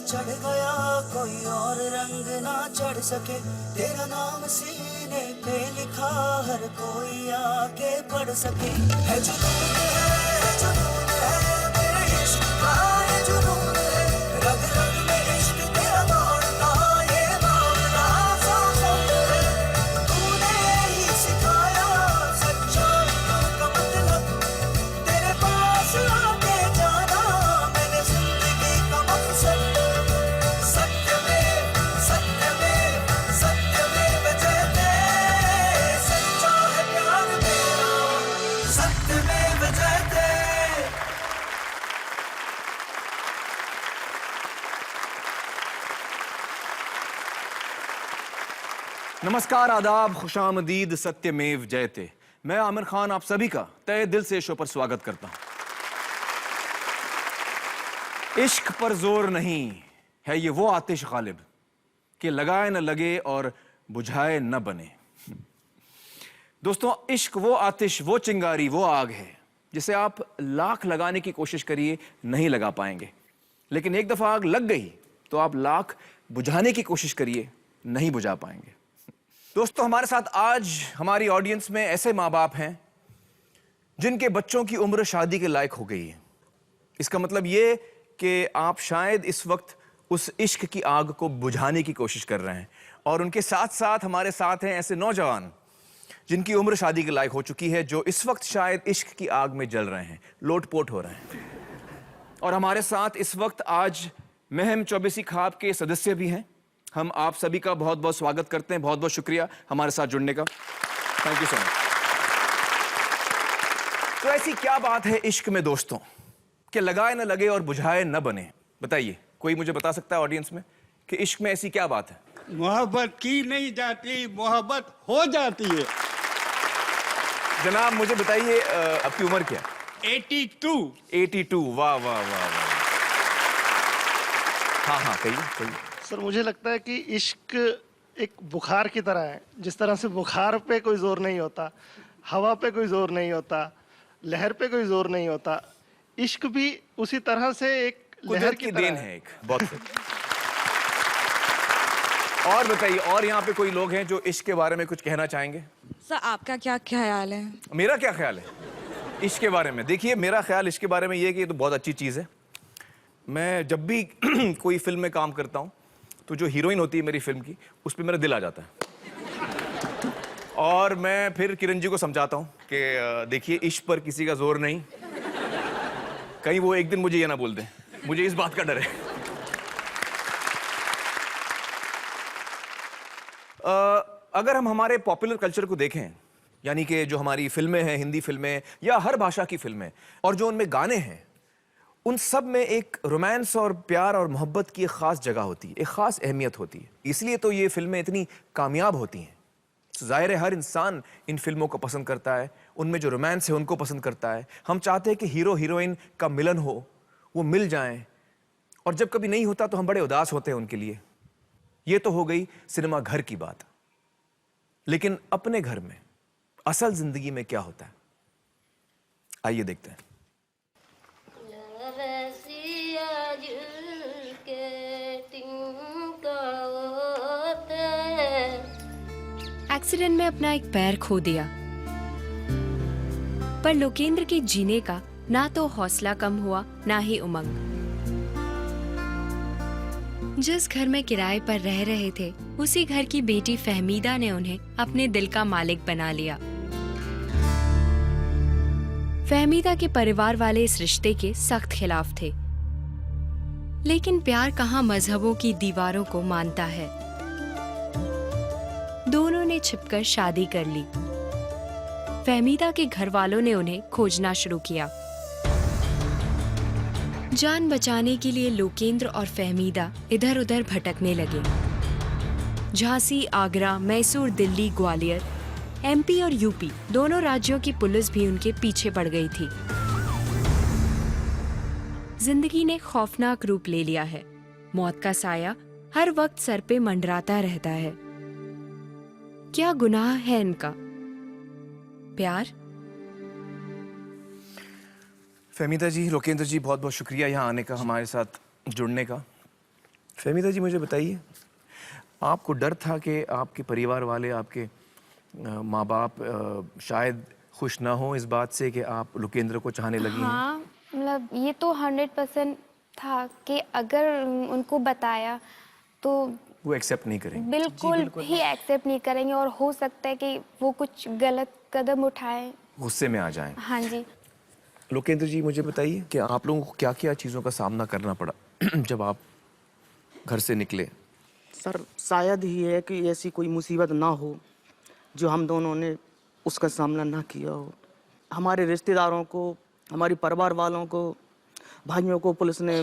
चढ़ गया कोई और रंग ना चढ़ सके, तेरा नाम सीने पे लिखा हर कोई आके पढ़ सके। है जुनून है मेरे इश्क का, ये जुनून है रग रग में इश्क तेरा दौड़ता, ये मामला साजन है। तूने ही सिखाया सच्चाइयों का मतलब, तेरे पास आके जाना मैंने जिंदगी का मकसद। सत्यमेव सत्यमेव सत्यमेव जयते, सच्चा है प्यार मेरा, सत्यमेव जयते। नमस्कार, आदाब, खुशामदीद, सत्यमेव जयते। मैं आमिर खान आप सभी का तहे दिल से शो पर स्वागत करता हूं। इश्क पर जोर नहीं है ये वो आतिश गालिब कि लगाए न लगे और बुझाए न बने। दोस्तों, इश्क वो आतिश, वो चिंगारी, वो आग है जिसे आप लाख लगाने की कोशिश करिए नहीं लगा पाएंगे, लेकिन एक दफा आग लग गई तो आप लाख बुझाने की कोशिश करिए नहीं बुझा पाएंगे। दोस्तों, हमारे साथ आज हमारी ऑडियंस में ऐसे माँ बाप हैं जिनके बच्चों की उम्र शादी के लायक हो गई है। इसका मतलब ये कि आप शायद इस वक्त उस इश्क की आग को बुझाने की कोशिश कर रहे हैं, और उनके साथ साथ हमारे साथ हैं ऐसे नौजवान जिनकी उम्र शादी के लायक हो चुकी है, जो इस वक्त शायद इश्क की आग में जल रहे हैं, लोटपोट हो रहे हैं। और हमारे साथ इस वक्त आज महम चौबीसी ख्वाब के सदस्य भी हैं। हम आप सभी का बहुत बहुत स्वागत करते हैं, बहुत बहुत शुक्रिया हमारे साथ जुड़ने का। Thank you so much. तो ऐसी क्या बात है इश्क में दोस्तों कि लगाए न लगे और बुझाए न बने? बताइए, कोई मुझे बता सकता है ऑडियंस में कि इश्क में ऐसी क्या बात है? मोहब्बत की नहीं जाती, मोहब्बत हो जाती है। जनाब मुझे बताइए, आपकी उम्र क्या? 82। 82। वाह वाह वाह वाह। हाँ हाँ, कहिए। सर, मुझे लगता है कि इश्क एक बुखार की तरह है। जिस तरह से बुखार पे कोई जोर नहीं होता, हवा पे कोई जोर नहीं होता, लहर पे कोई जोर नहीं होता, इश्क भी उसी तरह से एक लहर की देन तरह है एक बहुत से। और बताइए, और यहाँ पे कोई लोग हैं जो इश्क के बारे में कुछ कहना चाहेंगे? सर, आपका क्या ख्याल है? मेरा क्या ख्याल है इश्क के बारे में? देखिए, मेरा ख्याल इश्क के बारे में ये है कि ये तो बहुत अच्छी चीज़ है। मैं जब भी कोई फिल्म में काम करता हूँ तो जो हीरोइन होती है मेरी फिल्म की, उस पर मेरा दिल आ जाता है, और मैं फिर किरण जी को समझाता हूँ कि देखिए, इश्क पर किसी का जोर नहीं, कहीं वो एक दिन मुझे ये ना बोल दें, मुझे इस बात का डर है। अगर हम हमारे पॉपुलर कल्चर को देखें, यानी कि जो हमारी फिल्में हैं, हिंदी फिल्में या हर भाषा की फिल्में, और जो उनमें गाने हैं, उन सब में एक रोमांस और प्यार और मोहब्बत की एक ख़ास जगह होती है, एक ख़ास अहमियत होती है। इसलिए तो ये फिल्में इतनी कामयाब होती हैं। ज़ाहिर है हर इंसान इन फिल्मों को पसंद करता है, उनमें जो रोमांस है उनको पसंद करता है। हम चाहते हैं कि हीरो हीरोइन का मिलन हो, वो मिल जाएं, और जब कभी नहीं होता तो हम बड़े उदास होते हैं उनके लिए। ये तो हो गई सिनेमा घर की बात, लेकिन अपने घर में असल ज़िंदगी में क्या होता है, आइए देखते हैं। एक्सीडेंट में अपना एक पैर खो दिया, पर लोकेंद्र के जीने का ना तो हौसला कम हुआ, ना ही उमंग। जिस घर में किराए पर रह रहे थे, उसी घर की बेटी फहमीदा ने उन्हें अपने दिल का मालिक बना लिया। फहमीदा के परिवार वाले इस रिश्ते के सख्त खिलाफ थे, लेकिन प्यार कहाँ मजहबों की दीवारों को मानता है। दोनों ने छिपकर शादी कर ली। फहमीदा के घर वालों ने उन्हें खोजना शुरू किया। जान बचाने के लिए लोकेंद्र और फहमीदा इधर उधर भटकने लगे। झांसी, आगरा, मैसूर, दिल्ली, ग्वालियर, एमपी और यूपी दोनों राज्यों की पुलिस भी उनके पीछे पड़ गई थी। जिंदगी ने खौफनाक रूप ले लिया है। मौत का साया हर वक्त सर पे मंडराता रहता है। क्या गुनाह है इनका? प्यार? फहमीदा जी, लोकेंद्र जी, बहुत बहुत शुक्रिया यहाँ आने का, हमारे साथ जुड़ने का। फहमीदा जी मुझे बताइए, आपको डर था कि आपके परिवार वाले, आपके माँ बाप शायद खुश ना हो इस बात से कि आप लोकेंद्र को चाहने लगी हैं? हाँ, मतलब ये तो 100% था कि अगर उनको बताया तो वो एक्सेप्ट नहीं करेंगे। बिल्कुल ही एक्सेप्ट नहीं करेंगे और हो सकता है कि वो कुछ गलत कदम उठाएं। गुस्से में आ जाएं। हाँ जी। लोकेंद्र जी मुझे बताइए कि आप लोगों को क्या क्या चीज़ों का सामना करना पड़ा जब आप घर से निकले? सर शायद ही है कि ऐसी कोई मुसीबत ना हो जो हम दोनों ने उसका सामना ना किया हो। हमारे रिश्तेदारों को, हमारे परिवार वालों को, भाइयों को पुलिस ने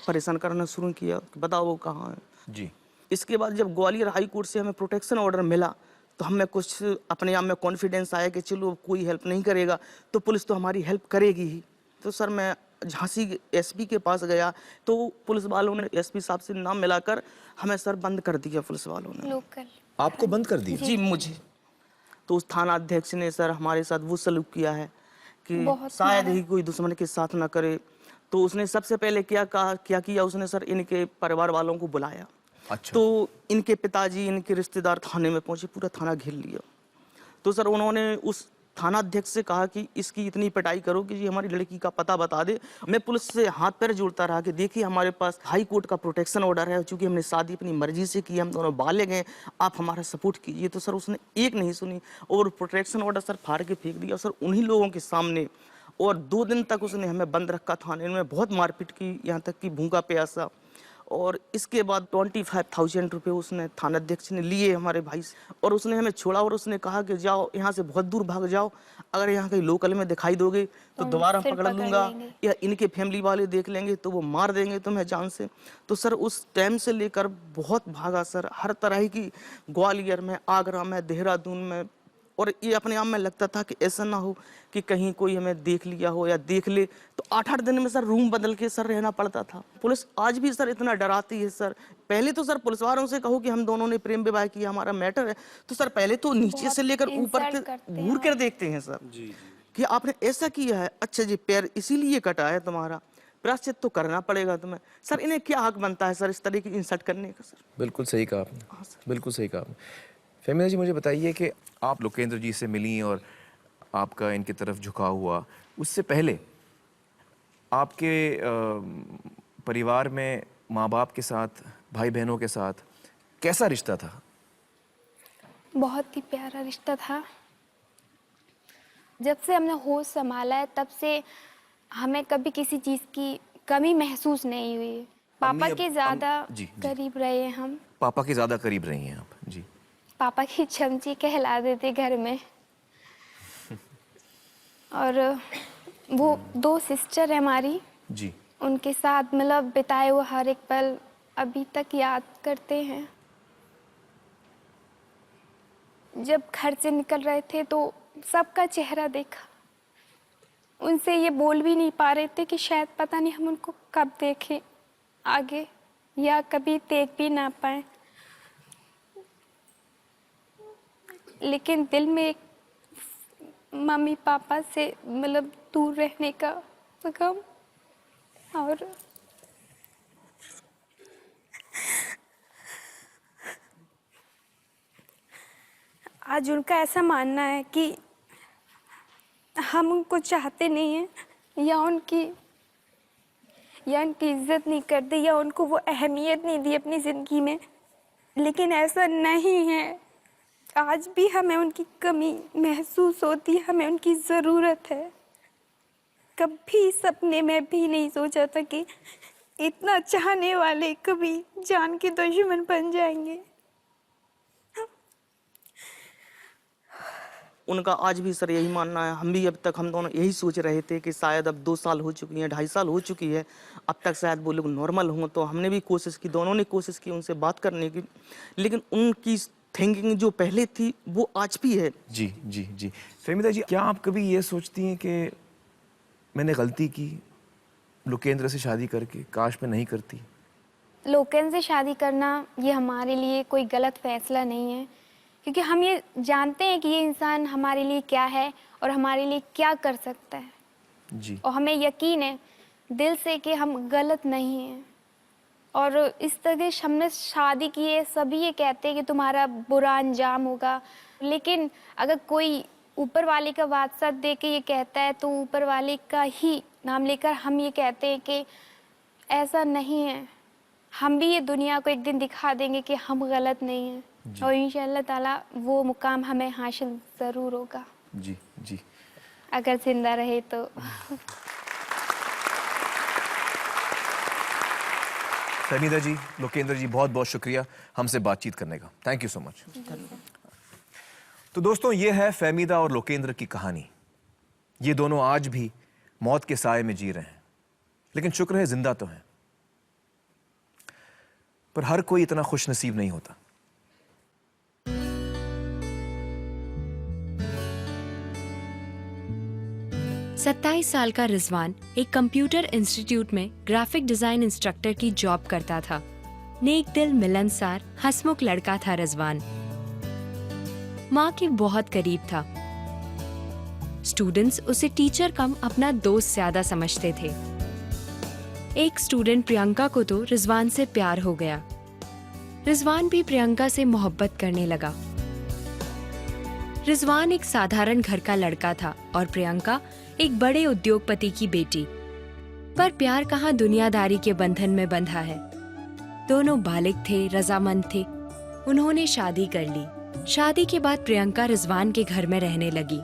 परेशान करना शुरू किया कि बताओ वो कहाँ है। जी। इसके बाद जब ग्वालियर हाई कोर्ट से हमें प्रोटेक्शन ऑर्डर मिला तो हमें कुछ अपने आप में कॉन्फिडेंस आया कि चलो कोई हेल्प नहीं करेगा तो पुलिस तो हमारी हेल्प करेगी ही। तो सर मैं झांसी एसपी के पास गया तो पुलिस वालों ने एसपी साहब से नाम मिलाकर हमें सर बंद कर दिया पुलिस वालों ने। लोकल। आपको बंद कर दिया? जी मुझे। तो उस थाना अध्यक्ष ने सर हमारे साथ वो सलूक किया है कि बहुत शायद मारा। ही कोई दुश्मन के साथ ना करे। तो उसने सबसे पहले क्या किया उसने सर इनके परिवार वालों को बुलाया। अच्छा। तो इनके पिताजी, इनके रिश्तेदार थाने में पहुंचे, पूरा थाना घेर लिया। तो सर उन्होंने उस थाना अध्यक्ष से कहा कि इसकी इतनी पिटाई करो कि ये हमारी लड़की का पता बता दे। मैं पुलिस से हाथ पैर जोड़ता रहा कि देखिए हमारे पास हाई कोर्ट का प्रोटेक्शन ऑर्डर है, चूंकि हमने शादी अपनी मर्जी से की, हम दोनों बालिग हैं, आप हमारा सपोर्ट कीजिए। तो सर उसने एक नहीं सुनी और प्रोटेक्शन ऑर्डर सर फाड़ के फेंक दिया सर उन्हीं लोगों के सामने। और 2 दिन तक उसने हमें बंद रखा थाने में, बहुत मारपीट की, यहाँ तक कि भूखा प्यासा। और इसके बाद 25,000 रुपये उसने थाना अध्यक्ष ने लिए हमारे भाई से और उसने हमें छोड़ा और उसने कहा कि जाओ यहाँ से बहुत दूर भाग जाओ, अगर यहाँ कहीं लोकल में दिखाई दोगे तो दोबारा फिर पकड़ पकड़ लूंगा लेंगे। या इनके फैमिली वाले देख लेंगे तो वो मार देंगे तुम्हें जान से। तो सर उस टाइम से लेकर बहुत भागा सर, हर तरह की, ग्वालियर में, आगरा में, देहरादून में। और ये अपने आप में लगता था कि ऐसा ना हो कि कहीं कोई हमें देख लिया हो या देख ले। तो 8-8 दिन में सर रूम बदल के सर रहना पड़ता था। पुलिस आज भी सर इतना डराती है सर। पहले तो सर पुलिस वालों से कहो कि हम दोनों ने प्रेम विवाह किया, हमारा मैटर है, तो सर पहले तो नीचे से लेकर ऊपर insult तक करते हैं घूर कर देखते हैं सर कि आपने ऐसा किया है, अच्छा जी पैर इसीलिए कटा है तुम्हारा, प्रायश्चित तो करना पड़ेगा तुम्हें। सर इन्हें क्या हक बनता है सर इस तरह की इंसल्ट करने का सर? बिल्कुल सही कहा आपने, बिल्कुल सही कहा आपने। फहमीदा जी मुझे बताइए कि आप लोकेंद्र जी से मिली और आपका इनकी तरफ झुकाव हुआ, उससे पहले आपके परिवार में माँ बाप के साथ, भाई बहनों के साथ कैसा रिश्ता था? बहुत ही प्यारा रिश्ता था। जब से हमने होश संभाला है तब से हमें कभी किसी चीज़ की कमी महसूस नहीं हुई। पापा के ज़्यादा जी। करीब रहे हम। पापा के ज़्यादा करीब रही हैं आप? जी। पापा की चमची कहला देते घर में। और वो 2 सिस्टर है हमारी, जी। उनके साथ मतलब बिताए हुए हर एक पल अभी तक याद करते हैं। जब घर से निकल रहे थे तो सबका चेहरा देखा, उनसे ये बोल भी नहीं पा रहे थे कि शायद पता नहीं हम उनको कब देखें आगे या कभी देख भी ना पाए। लेकिन दिल में एक मम्मी पापा से मतलब दूर रहने का गम। और आज उनका ऐसा मानना है कि हम उनको चाहते नहीं हैं या उनकी इज्जत नहीं करते या उनको वो अहमियत नहीं दी अपनी ज़िंदगी में। लेकिन ऐसा नहीं है, आज भी हमें उनकी कमी महसूस होती है, हमें उनकी ज़रूरत है। कभी सपने में भी नहीं सोचा था कि इतना चाहने वाले कभी जान के दुश्मन बन जाएंगे। उनका आज भी सर यही मानना है, हम भी अब तक हम दोनों यही सोच रहे थे कि शायद अब 2 साल हो चुकी हैं, 2.5 साल हो चुकी है, अब तक शायद वो लोग नॉर्मल हों। तो हमने भी कोशिश की, दोनों ने कोशिश की उनसे बात करने की, लेकिन उनकी थिंकिंग जो पहले थी वो आज भी है। जी जी जी। फहमीदा जी, क्या आप कभी ये सोचती हैं कि मैंने गलती की लोकेंद्र से शादी करके, काश मैं नहीं करती? लोकेंद्र से शादी करना ये हमारे लिए कोई गलत फैसला नहीं है, क्योंकि हम ये जानते हैं कि ये इंसान हमारे लिए क्या है और हमारे लिए क्या कर सकता है। जी। और हमें यकीन है दिल से कि हम गलत नहीं हैं। और इस तरह हमने शादी की है, सभी ये कहते हैं कि तुम्हारा बुरा अंजाम होगा, लेकिन अगर कोई ऊपर वाले का वात्सल्य दे के ये कहता है तो ऊपर वाले का ही नाम लेकर हम ये कहते हैं कि ऐसा नहीं है, हम भी ये दुनिया को एक दिन दिखा देंगे कि हम गलत नहीं हैं और इंशाअल्लाह ताला वो मुकाम हमें हासिल ज़रूर होगा। जी जी, अगर जिंदा रहे तो। फहमीदा जी, लोकेंद्र जी, बहुत बहुत शुक्रिया हमसे बातचीत करने का। Thank you so much. तो दोस्तों, ये है फहमीदा और लोकेंद्र की कहानी। ये दोनों आज भी मौत के साए में जी रहे हैं, लेकिन शुक्र है जिंदा तो हैं। पर हर कोई इतना खुशनसीब नहीं होता। सत्ताईस साल का रिजवान एक कंप्यूटर इंस्टीट्यूट में ग्राफिक डिजाइन इंस्ट्रक्टर की जॉब करता था। नेक दिल, मिलनसार, हंसमुख लड़का था रिजवान। माँ के बहुत करीब था। स्टूडेंट्स उसे टीचर कम अपना दोस्त ज्यादा समझते थे। एक स्टूडेंट प्रियंका को तो रिजवान से प्यार हो गया। रिजवान भी प्रियंका से मोहब्बत करने लगा। रिजवान एक साधारण घर का लड़का था और प्रियंका एक बड़े उद्योगपति की बेटी। पर प्यार कहाँ दुनियादारी के बंधन में बंधा है। दोनों बालिग थे, रजामंद थे। उन्होंने शादी कर ली। शादी के बाद प्रियंका रिजवान के घर में रहने लगी।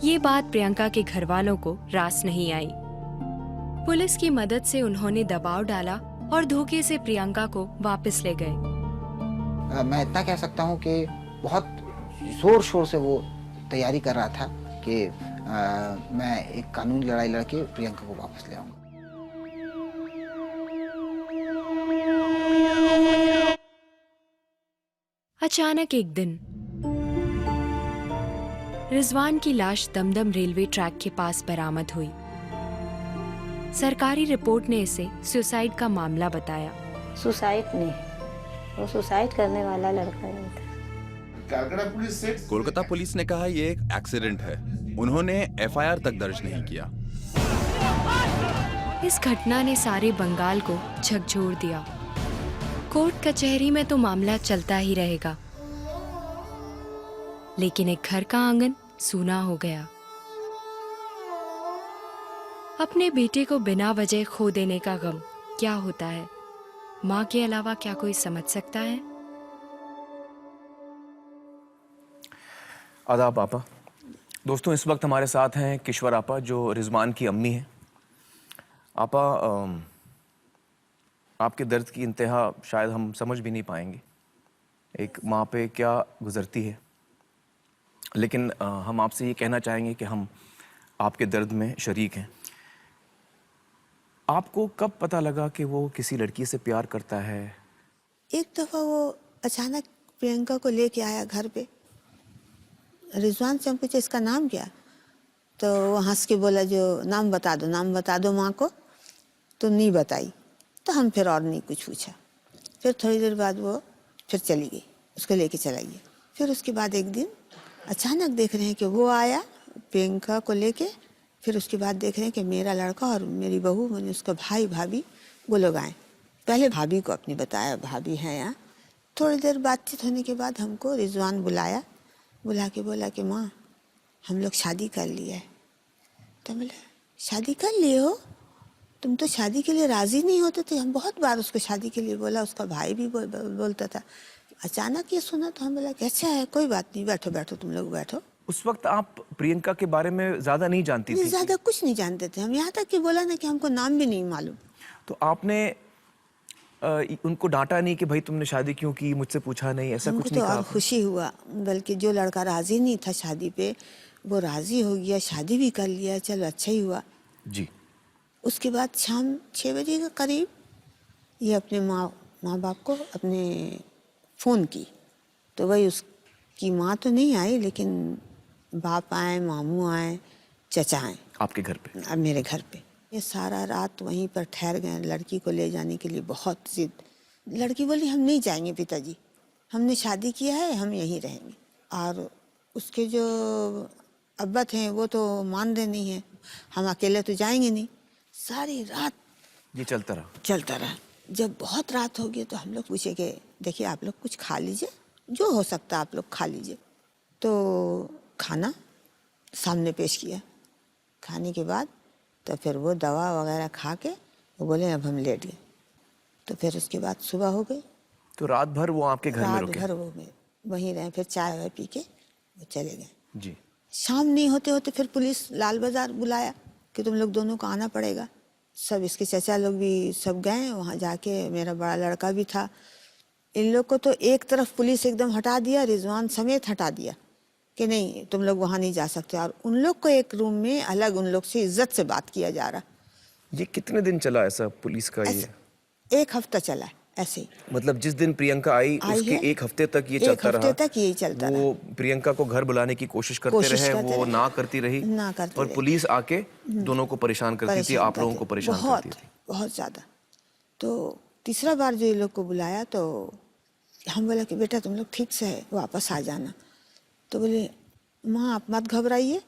ये बात प्रियंका के घर वालों को रास नहीं आई। पुलिस की मदद से उन्होंने दबाव डाला और धोखे से प्रियंका को वापस ले गए। मैं इतना कह सकता हूँ कि बहुत जोर शोर से वो तैयारी कर रहा था कि मैं एक कानूनी लड़ाई लड़के प्रियंका को वापस ले आऊंगा। अचानक एक दिन रिजवान की लाश दमदम रेलवे ट्रैक के पास बरामद हुई। सरकारी रिपोर्ट ने इसे सुसाइड का मामला बताया। सुसाइड नहीं, वो सुसाइड करने वाला लड़का नहीं था। कोलकाता पुलिस ने कहा ये एक एक्सीडेंट है। उन्होंने एफआईआर तक दर्ज नहीं किया। इस घटना ने सारे बंगाल को झकझोर दिया। कोर्ट कचहरी में तो मामला चलता ही रहेगा, लेकिन एक घर का आंगन सूना हो गया। अपने बेटे को बिना वजह खो देने का गम क्या होता है, माँ के अलावा क्या कोई समझ सकता है? आदाब आपा। दोस्तों, इस वक्त हमारे साथ हैं किश्वर आपा, जो रिजवान की अम्मी हैं। आपा, आपके दर्द की इंतहा शायद हम समझ भी नहीं पाएंगे, एक माँ पे क्या गुजरती है, लेकिन हम आपसे ये कहना चाहेंगे कि हम आपके दर्द में शरीक हैं। आपको कब पता लगा कि वो किसी लड़की से प्यार करता है? एक दफ़ा वो अचानक प्रियंका को लेके आया घर पे। रिजवान से हम पूछे इसका नाम क्या, तो वो हंस के बोला जो नाम बता दो माँ को। तो नहीं बताई, तो हम फिर और नहीं कुछ पूछा। फिर थोड़ी देर बाद वो फिर चली गई, उसको लेके चला गया। फिर उसके बाद एक दिन अचानक देख रहे हैं कि वो आया प्रियंका को लेके। फिर उसके बाद देख रहे हैं कि मेरा लड़का और मेरी बहू, मैंने उसका भाई भाभी वो लोग आए। पहले भाभी को अपनी बताया, भाभी हैं यहाँ। थोड़ी देर बातचीत होने के बाद हमको रिजवान बुला के बोला कि माँ, हम लोग शादी कर लिया है। तो बोला शादी कर लिए हो? तुम तो शादी के लिए राज़ी नहीं होते थे। हम बहुत बार उसको शादी के लिए बोला, उसका भाई भी बोलता था। अचानक ये सुना तो हम बोला कि अच्छा है, कोई बात नहीं, बैठो बैठो, तुम लोग बैठो। उस वक्त आप प्रियंका के बारे में ज़्यादा नहीं जानती थी? ज़्यादा कुछ नहीं जानते थे हम, यहाँ तक कि बोला ना कि हमको नाम भी नहीं मालूम। तो आपने उनको डांटा नहीं कि भाई तुमने शादी क्यों की, मुझसे पूछा नहीं, ऐसा कुछ नहीं कहा? हमको तो खुशी हुआ, बल्कि जो लड़का राज़ी नहीं था शादी पे वो राज़ी हो गया, शादी भी कर लिया, चलो अच्छा ही हुआ जी। उसके बाद शाम 6 बजे के करीब ये अपने माँ बाप को अपने फ़ोन की, तो वही उसकी माँ तो नहीं आई, लेकिन बाप आए, मामू आए, चचा आए आपके घर पे? अब मेरे घर पे। ये सारा रात वहीं पर ठहर गए लड़की को ले जाने के लिए, बहुत जिद। लड़की बोली हम नहीं जाएंगे पिताजी, हमने शादी किया है, हम यहीं रहेंगे। और उसके जो अब्बा थे वो तो मान रहे नहीं हैं, हम अकेले तो जाएंगे नहीं। सारी रात ये चलता रहा। चलता रहा। जब बहुत रात हो गई तो हम लोग पूछे कि देखिए आप लोग कुछ खा लीजिए, जो हो सकता आप लोग खा लीजिए। तो खाना सामने पेश किया। खाने के बाद तो फिर वो दवा वगैरह खा के वो बोले अब हम लेट गए। तो फिर उसके बाद सुबह हो गई। तो रात भर वो आपके घर में रात रुके? भर वो वहीं रहे, फिर चाय वाय पी के वो चले गए। जी। शाम नहीं होते होते फिर पुलिस लाल बाजार बुलाया कि तुम लोग दोनों को आना पड़ेगा। सब इसके चाचा लोग भी सब गए वहाँ जाके, मेरा बड़ा लड़का भी था। इन लोग को तो एक तरफ पुलिस एकदम हटा दिया, रिजवान समेत हटा दिया कि नहीं तुम लोग वहाँ नहीं जा सकते, और उन लोग को एक रूम में अलग उन लोग से इज्जत से बात किया जा रहा। ये कितने दिन चला ऐसा पुलिस का ये? एक हफ्ता चला ऐसे ही। मतलब जिस दिन प्रियंका आई उसके है, एक हफ्ते तक ये चलता रहा? एक हफ्ते तक यही चलता रहा। वो प्रियंका को घर बुलाने की कोशिश करते रहे, वो ना करती रही, ना करती और रही। पुलिस आके दोनों को परेशान करती थी, आप लोगों को परेशान करती थी। बहुत ज़्यादा। तो तीसरा बार जो ये लोग को बुलाया तो हम बोला कि बेटा तुम लोग ठीक से वापस आ जाना। तो बोले माँ आप मत घबराइए,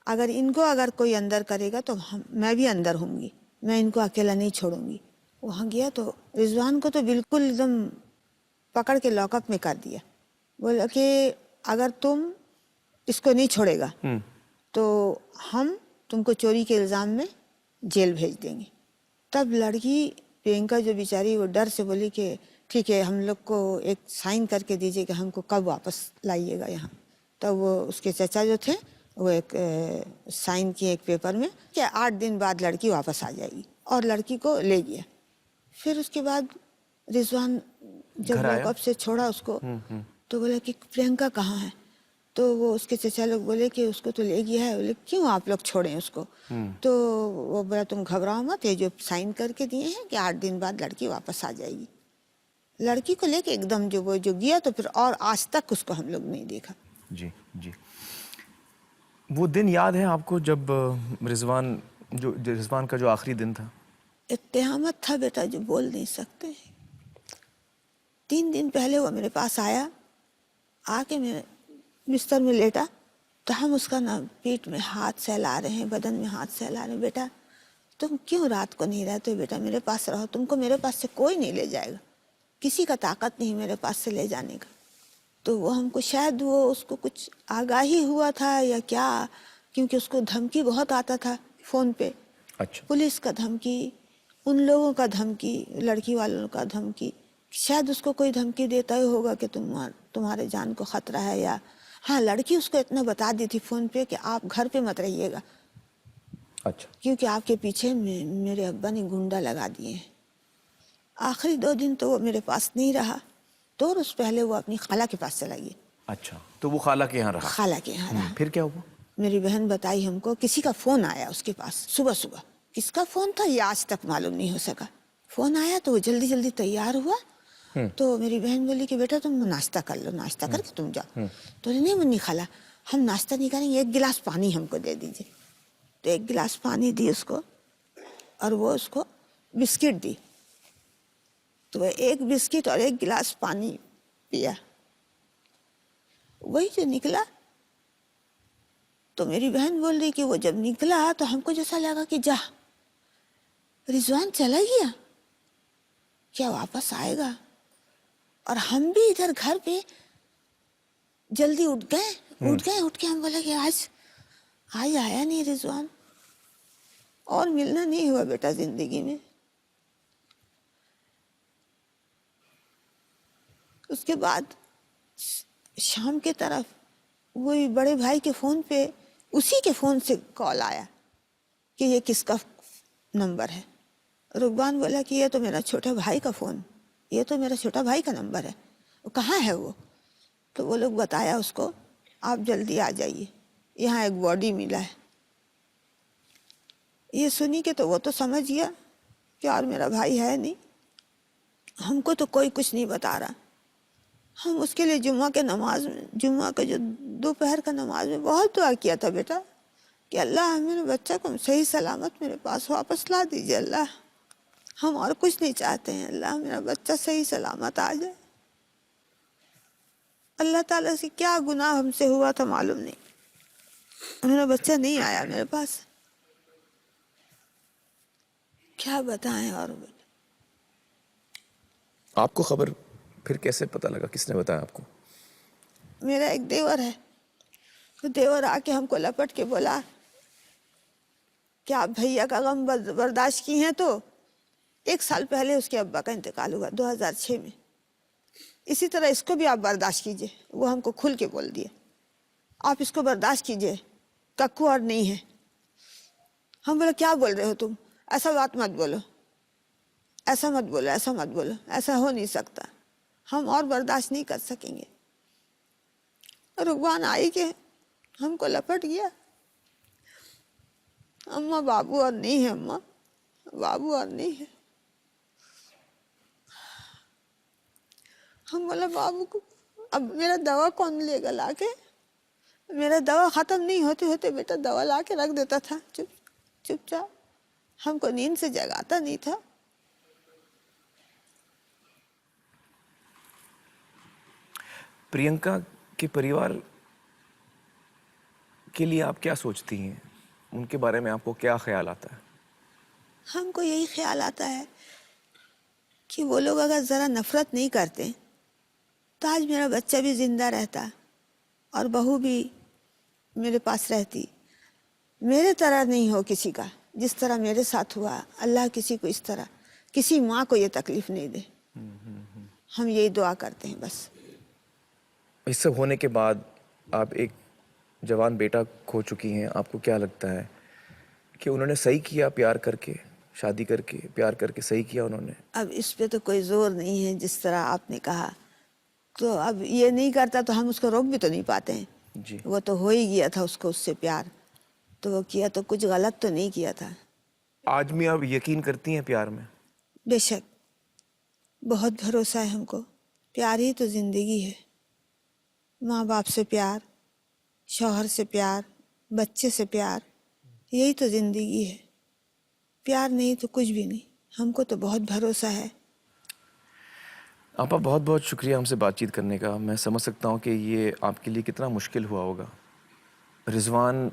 अगर कोई अंदर करेगा तो मैं भी अंदर होंगी, मैं इनको अकेला नहीं छोड़ूंगी। वहाँ गया तो रिजवान को तो बिल्कुल एकदम पकड़ के लॉकअप में कर दिया। बोला कि अगर तुम इसको नहीं छोड़ेगा तो हम तुमको चोरी के इल्ज़ाम में जेल भेज देंगे। तब लड़की प्रियंका जो बेचारी वो डर से बोली कि ठीक है हम लोग को एक साइन करके दीजिए कि हमको कब वापस लाइएगा यहाँ। तब वो उसके चाचा जो थे वो एक साइन किए एक पेपर में कि 8 दिन बाद लड़की वापस आ जाएगी, और लड़की को ले गया। फिर उसके बाद रिजवान जब लॉकअप से छोड़ा उसको तो बोला कि प्रियंका कहाँ है? तो वो उसके चचा लोग बोले कि उसको तो ले गया है। बोले क्यों आप लोग छोड़ें उसको? तो वो बोला तुम घबराओ मत, ये जो साइन करके दिए हैं कि 8 दिन बाद लड़की वापस आ जाएगी। लड़की को लेके एकदम जो गया तो फिर और आज तक उसको हम लोग नहीं देखा। जी जी। वो दिन याद है आपको जब रिजवान का जो आखिरी दिन था? इत्तेहामत था बेटा जो बोल नहीं सकते। 3 दिन पहले वो मेरे पास आया, आके मेरे बिस्तर में लेटा तो हम उसका ना पीठ में हाथ सहला रहे हैं, बदन में हाथ सहला रहे हैं। बेटा तुम क्यों रात को नहीं रहते हो? बेटा मेरे पास रहो, तुमको मेरे पास से कोई नहीं ले जाएगा, किसी का ताकत नहीं मेरे पास से ले जाने का। तो वो हमको शायद वो उसको कुछ आगाही हुआ था या क्या, क्योंकि उसको धमकी बहुत आता था फ़ोन पे। अच्छा। पुलिस का धमकी, उन लोगों का धमकी, लड़की वालों का धमकी। शायद उसको कोई धमकी देता ही होगा कि तुम्हारे जान को खतरा है, या हाँ लड़की उसको इतना बता दी थी फ़ोन पे कि आप घर पे मत रहिएगा। अच्छा। क्योंकि आपके पीछे मेरे अब्बा ने गुंडा लगा दिए हैं। आखिरी 2 दिन तो वो मेरे पास नहीं रहा, तो उस पहले वो अपनी खाला के पास चला गया। अच्छा, तो वो खाला के यहाँ रहा? खाला के यहाँ रहा। फिर क्या हुआ? मेरी बहन बताई हमको, किसी का फ़ोन आया उसके पास सुबह सुबह। किसका फ़ोन था ये आज तक मालूम नहीं हो सका। फ़ोन आया तो वो जल्दी जल्दी तैयार हुआ। तो मेरी बहन बोली कि बेटा तुम नाश्ता कर लो, नाश्ता करके तुम जाओ। तो नहीं मुन्नी खाला हम नाश्ता नहीं करेंगे, 1 गिलास पानी हमको दे दीजिए। तो 1 गिलास पानी दी उसको, और वो उसको बिस्किट दी। तो वह 1 बिस्किट और 1 गिलास पानी पिया। वही जो निकला तो मेरी बहन बोल रही कि वो जब निकला तो हमको जैसा लगा कि जा रिजवान चला गया क्या, वापस आएगा। और हम भी इधर घर पे जल्दी उठ के हम बोले कि आज आया नहीं रिजवान, और मिलना नहीं हुआ बेटा जिंदगी में। उसके बाद शाम के तरफ वही बड़े भाई के फ़ोन पे, उसी के फ़ोन से कॉल आया कि ये किसका नंबर है। रुकबान बोला कि ये तो मेरा छोटा भाई का फ़ोन, ये तो मेरा छोटा भाई का नंबर है, वो कहाँ है वो? तो वो लोग बताया उसको आप जल्दी आ जाइए, यहाँ एक बॉडी मिला है। ये सुनी के तो वो तो समझ गया कि और मेरा भाई है नहीं, हमको तो कोई कुछ नहीं बता रहा। हम उसके लिए जुम्मा का जो दोपहर का नमाज में बहुत दुआ किया था बेटा कि अल्लाह मेरे बच्चा को सही सलामत मेरे पास वापस ला दीजिए अल्लाह, हम और कुछ नहीं चाहते हैं, अल्लाह मेरा बच्चा सही सलामत आ जाए। अल्लाह ताला से क्या गुनाह हमसे हुआ था मालूम नहीं, मेरा बच्चा नहीं आया मेरे पास। क्या बताएं और आपको खबर फिर कैसे पता लगा, किसने बताया आपको? मेरा एक देवर है, तो देवर आके हमको लपट के बोला कि आप भैया का गम बर्दाश्त की हैं, तो 1 साल पहले उसके अब्बा का इंतकाल हुआ 2006 में, इसी तरह इसको भी आप बर्दाश्त कीजिए। वो हमको खुल के बोल दिए, आप इसको बर्दाश्त कीजिए, कक्कू और नहीं है। हम बोले क्या बोल रहे हो तुम, ऐसा बात मत बोलो, ऐसा मत बोलो, ऐसा मत बोलो, ऐसा हो नहीं सकता, हम और बर्दाश्त नहीं कर सकेंगे। रुकवान आई के हमको लपट गया, अम्मा बाबू और नहीं है, अम्मा बाबू और नहीं है। हम बोला बाबू को अब मेरा दवा कौन लेगा लाके, मेरा दवा ख़त्म नहीं होते होते बेटा दवा लाके रख देता था चुपचाप, हमको नींद से जगाता नहीं था। प्रियंका के परिवार के लिए आप क्या सोचती हैं? उनके बारे में आपको क्या ख्याल आता है? हमको यही ख्याल आता है कि वो लोग अगर ज़रा नफ़रत नहीं करते तो आज मेरा बच्चा भी ज़िंदा रहता और बहू भी मेरे पास रहती। मेरे तरह नहीं हो किसी का, जिस तरह मेरे साथ हुआ, अल्लाह किसी को इस तरह, किसी माँ को ये तकलीफ़ नहीं दे। हम यही दुआ करते हैं बस। इस सब होने के बाद आप एक जवान बेटा खो चुकी हैं, आपको क्या लगता है कि उन्होंने सही किया, प्यार करके, शादी करके, प्यार करके सही किया उन्होंने? अब इस पे तो कोई ज़ोर नहीं है, जिस तरह आपने कहा, तो अब ये नहीं करता तो हम उसको रोक भी तो नहीं पाते हैं जी। वो तो हो ही गया था उसको उससे प्यार, तो वो किया तो कुछ गलत तो नहीं किया था। आज भी आप यकीन करती हैं प्यार में? बेशक, बहुत भरोसा है हमको, प्यार ही तो ज़िंदगी है। माँ बाप से प्यार, शौहर से प्यार, बच्चे से प्यार, यही तो ज़िंदगी है। प्यार नहीं तो कुछ भी नहीं, हमको तो बहुत भरोसा है। आपका बहुत बहुत शुक्रिया हमसे बातचीत करने का। मैं समझ सकता हूँ कि ये आपके लिए कितना मुश्किल हुआ होगा। रिजवान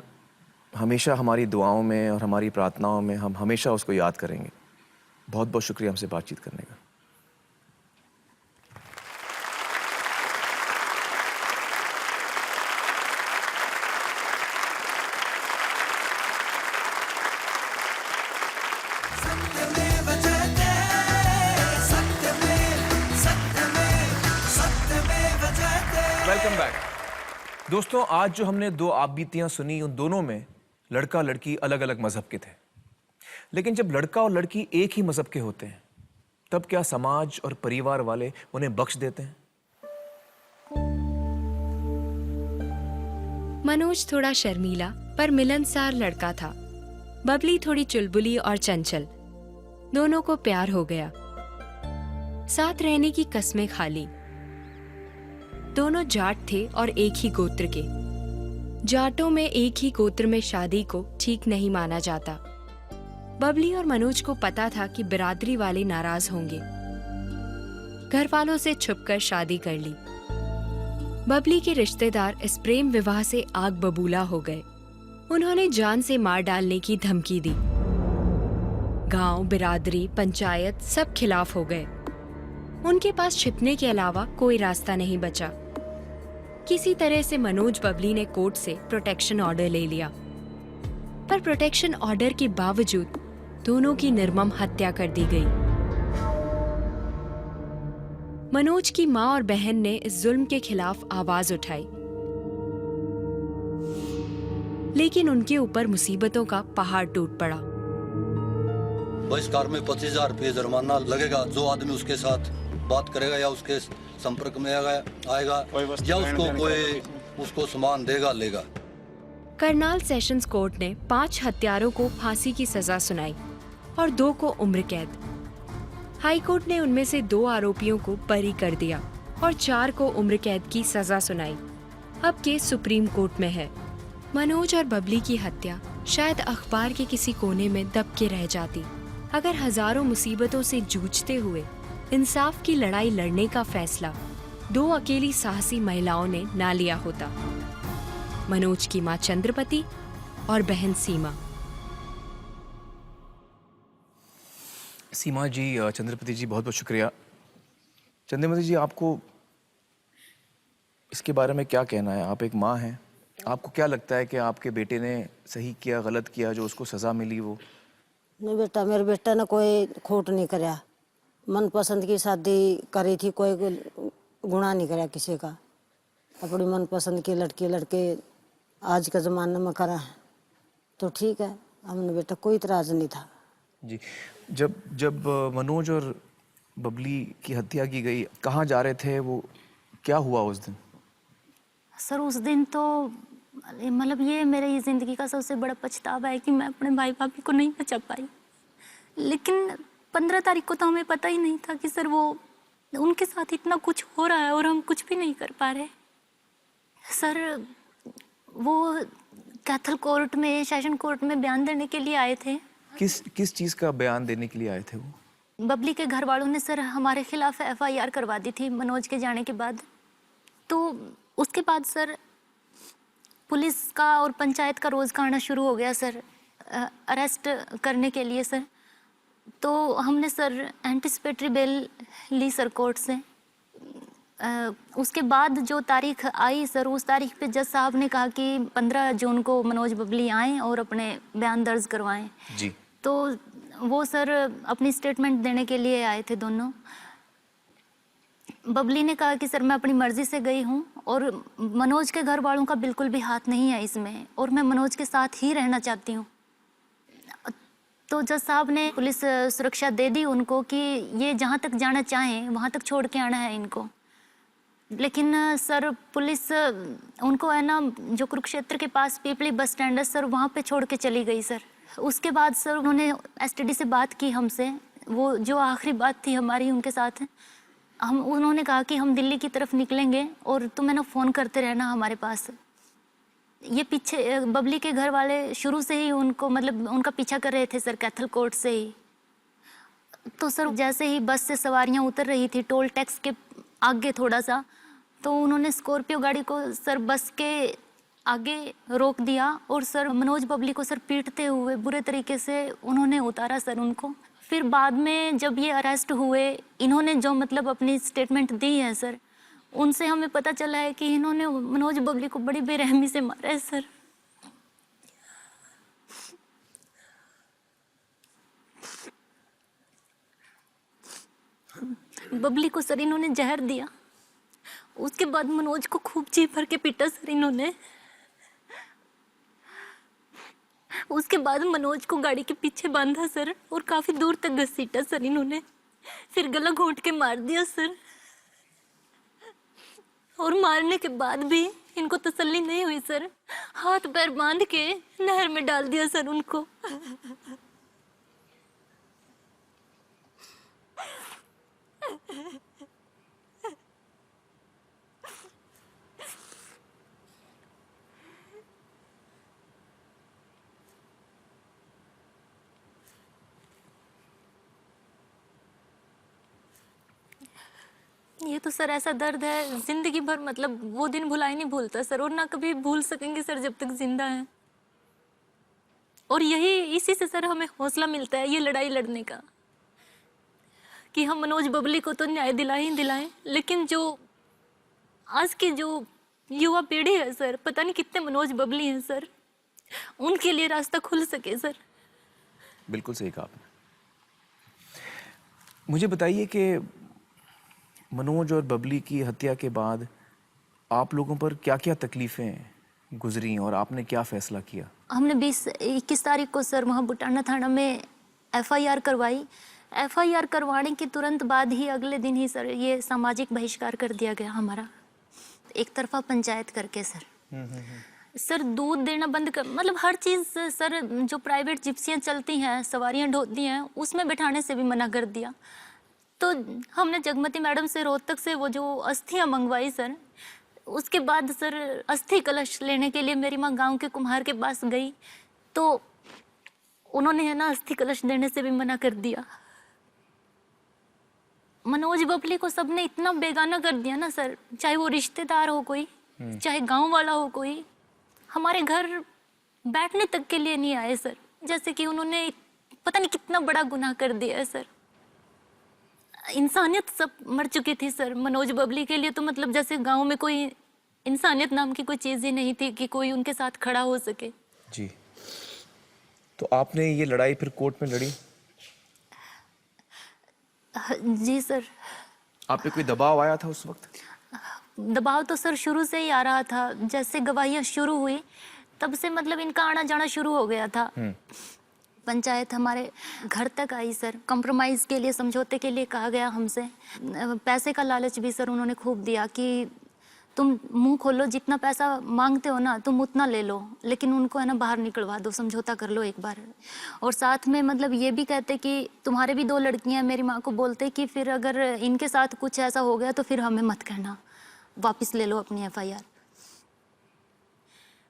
हमेशा हमारी दुआओं में और हमारी प्रार्थनाओं में हम हमेशा उसको याद करेंगे। बहुत बहुत शुक्रिया हमसे बातचीत करने का। वेलकम बैक दोस्तों। आज जो हमने 2 आपबीतियां सुनी, उन दोनों में लड़का लड़की अलग अलग मजहब के थे, लेकिन जब लड़का और लड़की एक ही मजहब के होते हैं तब क्या समाज और परिवार वाले उन्हें बख्श देते हैं? मनोज थोड़ा शर्मीला पर मिलनसार लड़का था। बबली थोड़ी चुलबुली और चंचल। दोनों को प्यार हो गया, साथ रहने की कस्में खा ली। दोनों जाट थे और एक ही गोत्र के। जाटों में एक ही गोत्र में शादी को ठीक नहीं माना जाता। बबली और मनोज को पता था कि बिरादरी वाले नाराज होंगे। घर वालों से छुपकर शादी कर ली। बबली के रिश्तेदार इस प्रेम विवाह से आग बबूला हो गए। उन्होंने जान से मार डालने की धमकी दी। गांव, बिरादरी, पंचायत सब खिलाफ हो गए। उनके पास छिपने के अलावा कोई रास्ता नहीं बचा। किसी तरह से मनोज बबली ने कोर्ट से प्रोटेक्शन ऑर्डर ले लिया, पर प्रोटेक्शन ऑर्डर के बावजूद दोनों की निर्मम हत्या कर दी गई। मनोज की माँ और बहन ने इस जुल्म के खिलाफ आवाज उठाई, लेकिन उनके ऊपर मुसीबतों का पहाड़ टूट पड़ा। बहिष्कार में 25,000 रुपये जुर्माना लगेगा। जो आदमी उसके साथ बात करेगा या उसके संपर्क में आएगा या उसको कोई उसको सामान देगा लेगा। करनाल सेशंस कोर्ट ने 5 हत्यारों को फांसी की सजा सुनाई और 2 को उम्र कैद। हाई कोर्ट ने उनमें से 2 आरोपियों को बरी कर दिया और 4 को उम्र कैद की सजा सुनाई। अब केस सुप्रीम कोर्ट में है। मनोज और बबली की हत्या शायद अखबार के किसी कोने में दब के रह जाती अगर हजारों मुसीबतों से जूझते हुए इंसाफ की लड़ाई लड़ने का फैसला 2 अकेली साहसी महिलाओं ने ना लिया होता। मनोज की मां चंद्रपति और बहन सीमा। सीमा जी, चंद्रपति जी, बहुत बहुत शुक्रिया। चंद्रपति जी, आपको इसके बारे में क्या कहना है? आप एक माँ हैं, आपको क्या लगता है कि आपके बेटे ने सही किया, गलत किया, जो उसको सज़ा मिली वो? नहीं बेटा, मेरे बेटा ने कोई खोट नहीं कराया। मनपसंद की शादी करी थी, कोई गुनाह नहीं कराया किसी का। अपनी मनपसंद की लड़की लड़के आज के ज़माने में करा है तो ठीक है। हमने बेटा कोई इतराज़ नहीं था जी। जब मनोज और बबली की हत्या की गई, कहाँ जा रहे थे वो, क्या हुआ उस दिन? सर उस दिन तो मतलब ये मेरे ज़िंदगी का सबसे बड़ा पछतावा है कि मैं अपने भाई भाभी को नहीं बचा पाई। लेकिन 15 तारीख को तो हमें पता ही नहीं था कि सर वो उनके साथ इतना कुछ हो रहा है और हम कुछ भी नहीं कर पा रहे। सर वो कैथल कोर्ट में, सेशन कोर्ट में बयान देने के लिए आए थे। किस चीज़ का बयान देने के लिए आए थे वो? बबली के घर वालों ने सर हमारे खिलाफ FIR करवा दी थी मनोज के जाने के बाद। तो उसके बाद सर पुलिस का और पंचायत का रोज़ का आना शुरू हो गया सर, अरेस्ट करने के लिए सर। तो हमने सर एंटिसिपेटरी बेल ली सर कोर्ट से। उसके बाद जो तारीख आई सर, उस तारीख पे जज साहब ने कहा कि 15 जून को मनोज बबली आएँ और अपने बयान दर्ज करवाएं जी। तो वो सर अपनी स्टेटमेंट देने के लिए आए थे दोनों। बबली ने कहा कि सर मैं अपनी मर्ज़ी से गई हूँ और मनोज के घर वालों का बिल्कुल भी हाथ नहीं है इसमें और मैं मनोज के साथ ही रहना चाहती हूँ। तो जज साहब ने पुलिस सुरक्षा दे दी उनको कि ये जहाँ तक जाना चाहें वहाँ तक छोड़ के आना है इनको। लेकिन सर पुलिस उनको है ना जो कुरुक्षेत्र के पास पीपली बस स्टैंड है सर, वहाँ पे छोड़ के चली गई सर। उसके बाद सर उन्होंने STD से बात की हमसे, वो जो आखिरी बात थी हमारी उनके साथ, उन्होंने कहा कि हम दिल्ली की तरफ निकलेंगे और तुम है ना फ़ोन करते रहना हमारे पास। ये पीछे बबली के घर वाले शुरू से ही उनको मतलब उनका पीछा कर रहे थे सर, कैथल कोर्ट से ही। तो सर जैसे ही बस से सवारियां उतर रही थी टोल टैक्स के आगे थोड़ा सा, तो उन्होंने स्कॉर्पियो गाड़ी को सर बस के आगे रोक दिया और सर मनोज बबली को सर पीटते हुए बुरे तरीके से उन्होंने उतारा सर उनको। फिर बाद में जब ये अरेस्ट हुए, इन्होंने जो मतलब अपनी स्टेटमेंट दी है सर, उनसे हमें पता चला है कि इन्होंने मनोज बबली को बड़ी बेरहमी से मारा है सर। बबली को सर इन्होंने जहर दिया, उसके बाद मनोज को खूब जी भर के पीटा सर इन्होंने। उसके बाद मनोज को गाड़ी के पीछे बांधा सर और काफी दूर तक घसीटा सर इन्होंने, फिर गला घोंट के मार दिया सर। और मारने के बाद भी इनको तसल्ली नहीं हुई सर, हाथ पैर बांध के नहर में डाल दिया सर उनको। ये तो सर ऐसा दर्द है जिंदगी भर, मतलब वो दिन भुला ही नहीं भूलता सर, और ना कभी भूल सकेंगे सर जब तक जिंदा हैं। और यही इसी से सर हमें हौसला मिलता है ये लड़ाई लड़ने का कि हम मनोज बबली को तो न्याय दिलाएं ही दिलाएं, लेकिन जो आज की जो युवा पीढ़ी है सर, पता नहीं कितने मनोज बबली हैं सर, उनके लिए रास्ता खुल सके सर। बिल्कुल सही कहा आपने। मुझे बताइए कि मनोज और बबली की हत्या के बाद आप लोगों पर क्या क्या तकलीफ़ें गुजरी और आपने क्या फ़ैसला किया? हमने 21 तारीख को सर वहाँ बुटाना थाना में FIR करवाई। FIR करवाने के तुरंत बाद ही अगले दिन ही सर ये सामाजिक बहिष्कार कर दिया गया हमारा, एक तरफा पंचायत करके सर। सर दूध देना बंद कर, मतलब हर चीज़ सर, जो प्राइवेट जिप्सियाँ चलती हैं, सवारियाँ ढोती हैं, उसमें बैठाने से भी मना कर दिया। तो हमने जगमती मैडम से रोहतक से वो जो अस्थियाँ मंगवाई सर, उसके बाद सर अस्थि कलश लेने के लिए मेरी माँ गांव के कुम्हार के पास गई, तो उन्होंने है ना अस्थि कलश देने से भी मना कर दिया। मनोज बबली को सबने इतना बेगाना कर दिया ना सर, चाहे वो रिश्तेदार हो कोई, चाहे गांव वाला हो कोई, हमारे घर बैठने तक के लिए नहीं आए सर। जैसे कि उन्होंने पता नहीं कितना बड़ा गुनाह कर दिया है सर। इंसानियत सब मर चुकी थी सर। मनोज बबली के लिए तो मतलब जैसे गांव में कोई इंसानियत नाम की कोई चीज़ ही नहीं थी कि कोई उनके साथ खड़ा हो सके। जी, तो आपने ये लड़ाई फिर कोर्ट में लड़ी? जी सर। आप पे कोई दबाव आया था उस वक्त? दबाव तो सर शुरू से ही आ रहा था। जैसे गवाहियाँ शुरू हुई तब से मतलब इनका आना जाना शुरू हो गया था। पंचायत हमारे घर तक आई सर। कंप्रोमाइज़ के लिए, समझौते के लिए कहा गया हमसे। पैसे का लालच भी सर उन्होंने खूब दिया कि तुम मुंह खोलो, जितना पैसा मांगते हो ना तुम उतना ले लो, लेकिन उनको है ना बाहर निकलवा दो, समझौता कर लो एक बार। और साथ में मतलब ये भी कहते कि तुम्हारे भी 2 लड़कियां हैं। मेरी माँ को बोलते कि फिर अगर इनके साथ कुछ ऐसा हो गया तो फिर हमें मत कहना, वापस ले लो अपनी FIR।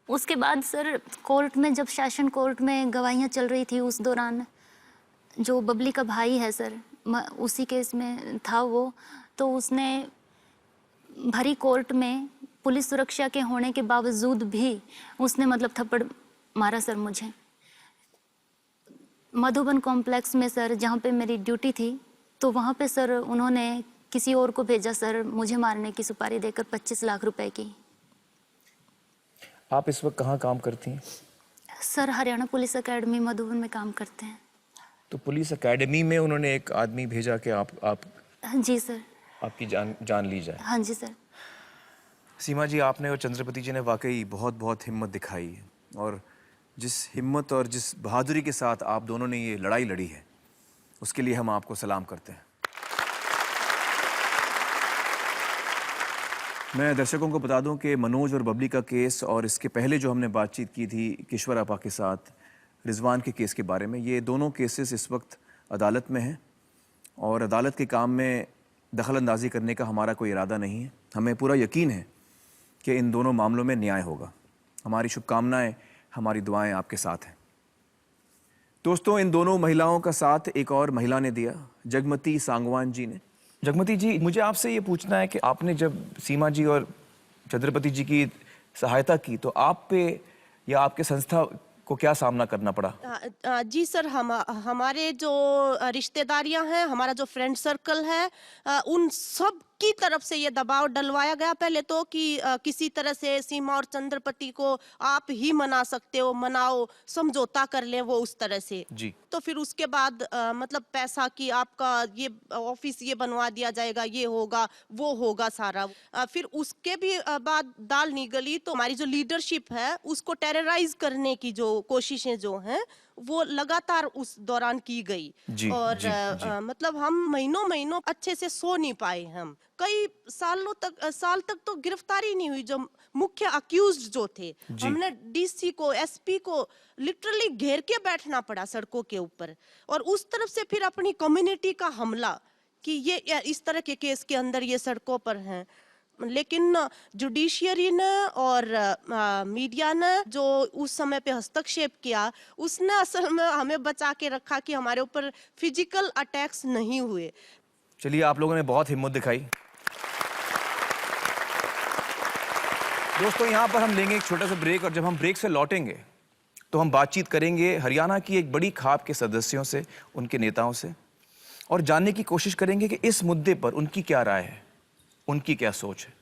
उसके बाद सर कोर्ट में, जब सेशन कोर्ट में गवाहियाँ चल रही थी उस दौरान जो बबली का भाई है सर, उसी केस में था वो, तो उसने भरी कोर्ट में पुलिस सुरक्षा के होने के बावजूद भी उसने मतलब थप्पड़ मारा सर मुझे। मधुबन कॉम्प्लेक्स में सर जहाँ पे मेरी ड्यूटी थी, तो वहाँ पे सर उन्होंने किसी और को भेजा सर मुझे मारने की सुपारी देकर 25 लाख रुपए की। आप इस वक्त कहाँ काम करती हैं? Sir Haryana police academy Madhuban में काम करते हैं। तो पुलिस एकेडमी में उन्होंने एक आदमी भेजा कि आप जी सर। आपकी जान ली जाए। हाँ जी सर। सीमा जी, आपने और चंद्रपति जी ने वाकई बहुत बहुत हिम्मत दिखाई है, और जिस हिम्मत और जिस बहादुरी के साथ आप दोनों ने ये लड़ाई लड़ी है उसके लिए हम आपको सलाम करते हैं। मैं दर्शकों को बता दूं कि मनोज और बबली का केस और इसके पहले जो हमने बातचीत की थी किश्वर आपा के साथ रिजवान के केस के बारे में, ये दोनों केसेस इस वक्त अदालत में हैं और अदालत के काम में दखल अंदाजी करने का हमारा कोई इरादा नहीं है। हमें पूरा यकीन है कि इन दोनों मामलों में न्याय होगा। हमारी शुभकामनाएं, हमारी दुआएं आपके साथ हैं। दोस्तों, इन दोनों महिलाओं का साथ एक और महिला ने दिया, जगमती सांगवान जी ने। जगमती जी, मुझे आपसे ये पूछना है कि आपने जब सीमा जी और चंद्रपति जी की सहायता की तो आप पे या आपके संस्था को क्या सामना करना पड़ा? जी सर, हमारे जो रिश्तेदारियां हैं, हमारा जो फ्रेंड सर्कल है, उन सब की तरफ से ये दबाव डलवाया गया पहले तो कि किसी तरह से सीमा और चंद्रपति को आप ही मना सकते हो, मनाओ, समझौता कर लें वो उस तरह से जी। तो फिर उसके बाद मतलब पैसा की आपका ये ऑफिस ये बनवा दिया जाएगा, ये होगा वो होगा सारा। फिर उसके भी बाद दाल नहीं गली तो हमारी जो लीडरशिप है उसको टेरराइज करने की जो कोशिशें जो हैं वो लगातार उस दौरान की गई। और मतलब हम महीनों अच्छे से सो नहीं पाए। हम कई साल तक तो गिरफ्तारी नहीं हुई जो मुख्य अक्यूज्ड जो थे। हमने DC को, SP को लिटरली घेर के बैठना पड़ा सड़कों के ऊपर, और उस तरफ से फिर अपनी कम्युनिटी का हमला कि ये इस तरह के केस के अंदर ये सड़कों पर हैं। लेकिन जुडिशियरी ने और मीडिया ने जो उस समय पे हस्तक्षेप किया उसने असल में हमें बचा के रखा कि हमारे ऊपर फिजिकल अटैक्स नहीं हुए। चलिए, आप लोगों ने बहुत हिम्मत दिखाई। दोस्तों, यहाँ पर हम लेंगे एक छोटा सा ब्रेक, और जब हम ब्रेक से लौटेंगे तो हम बातचीत करेंगे हरियाणा की एक बड़ी खाप के सदस्यों से, उनके नेताओं से, और जानने की कोशिश करेंगे कि इस मुद्दे पर उनकी क्या राय है, उनकी क्या सोच है।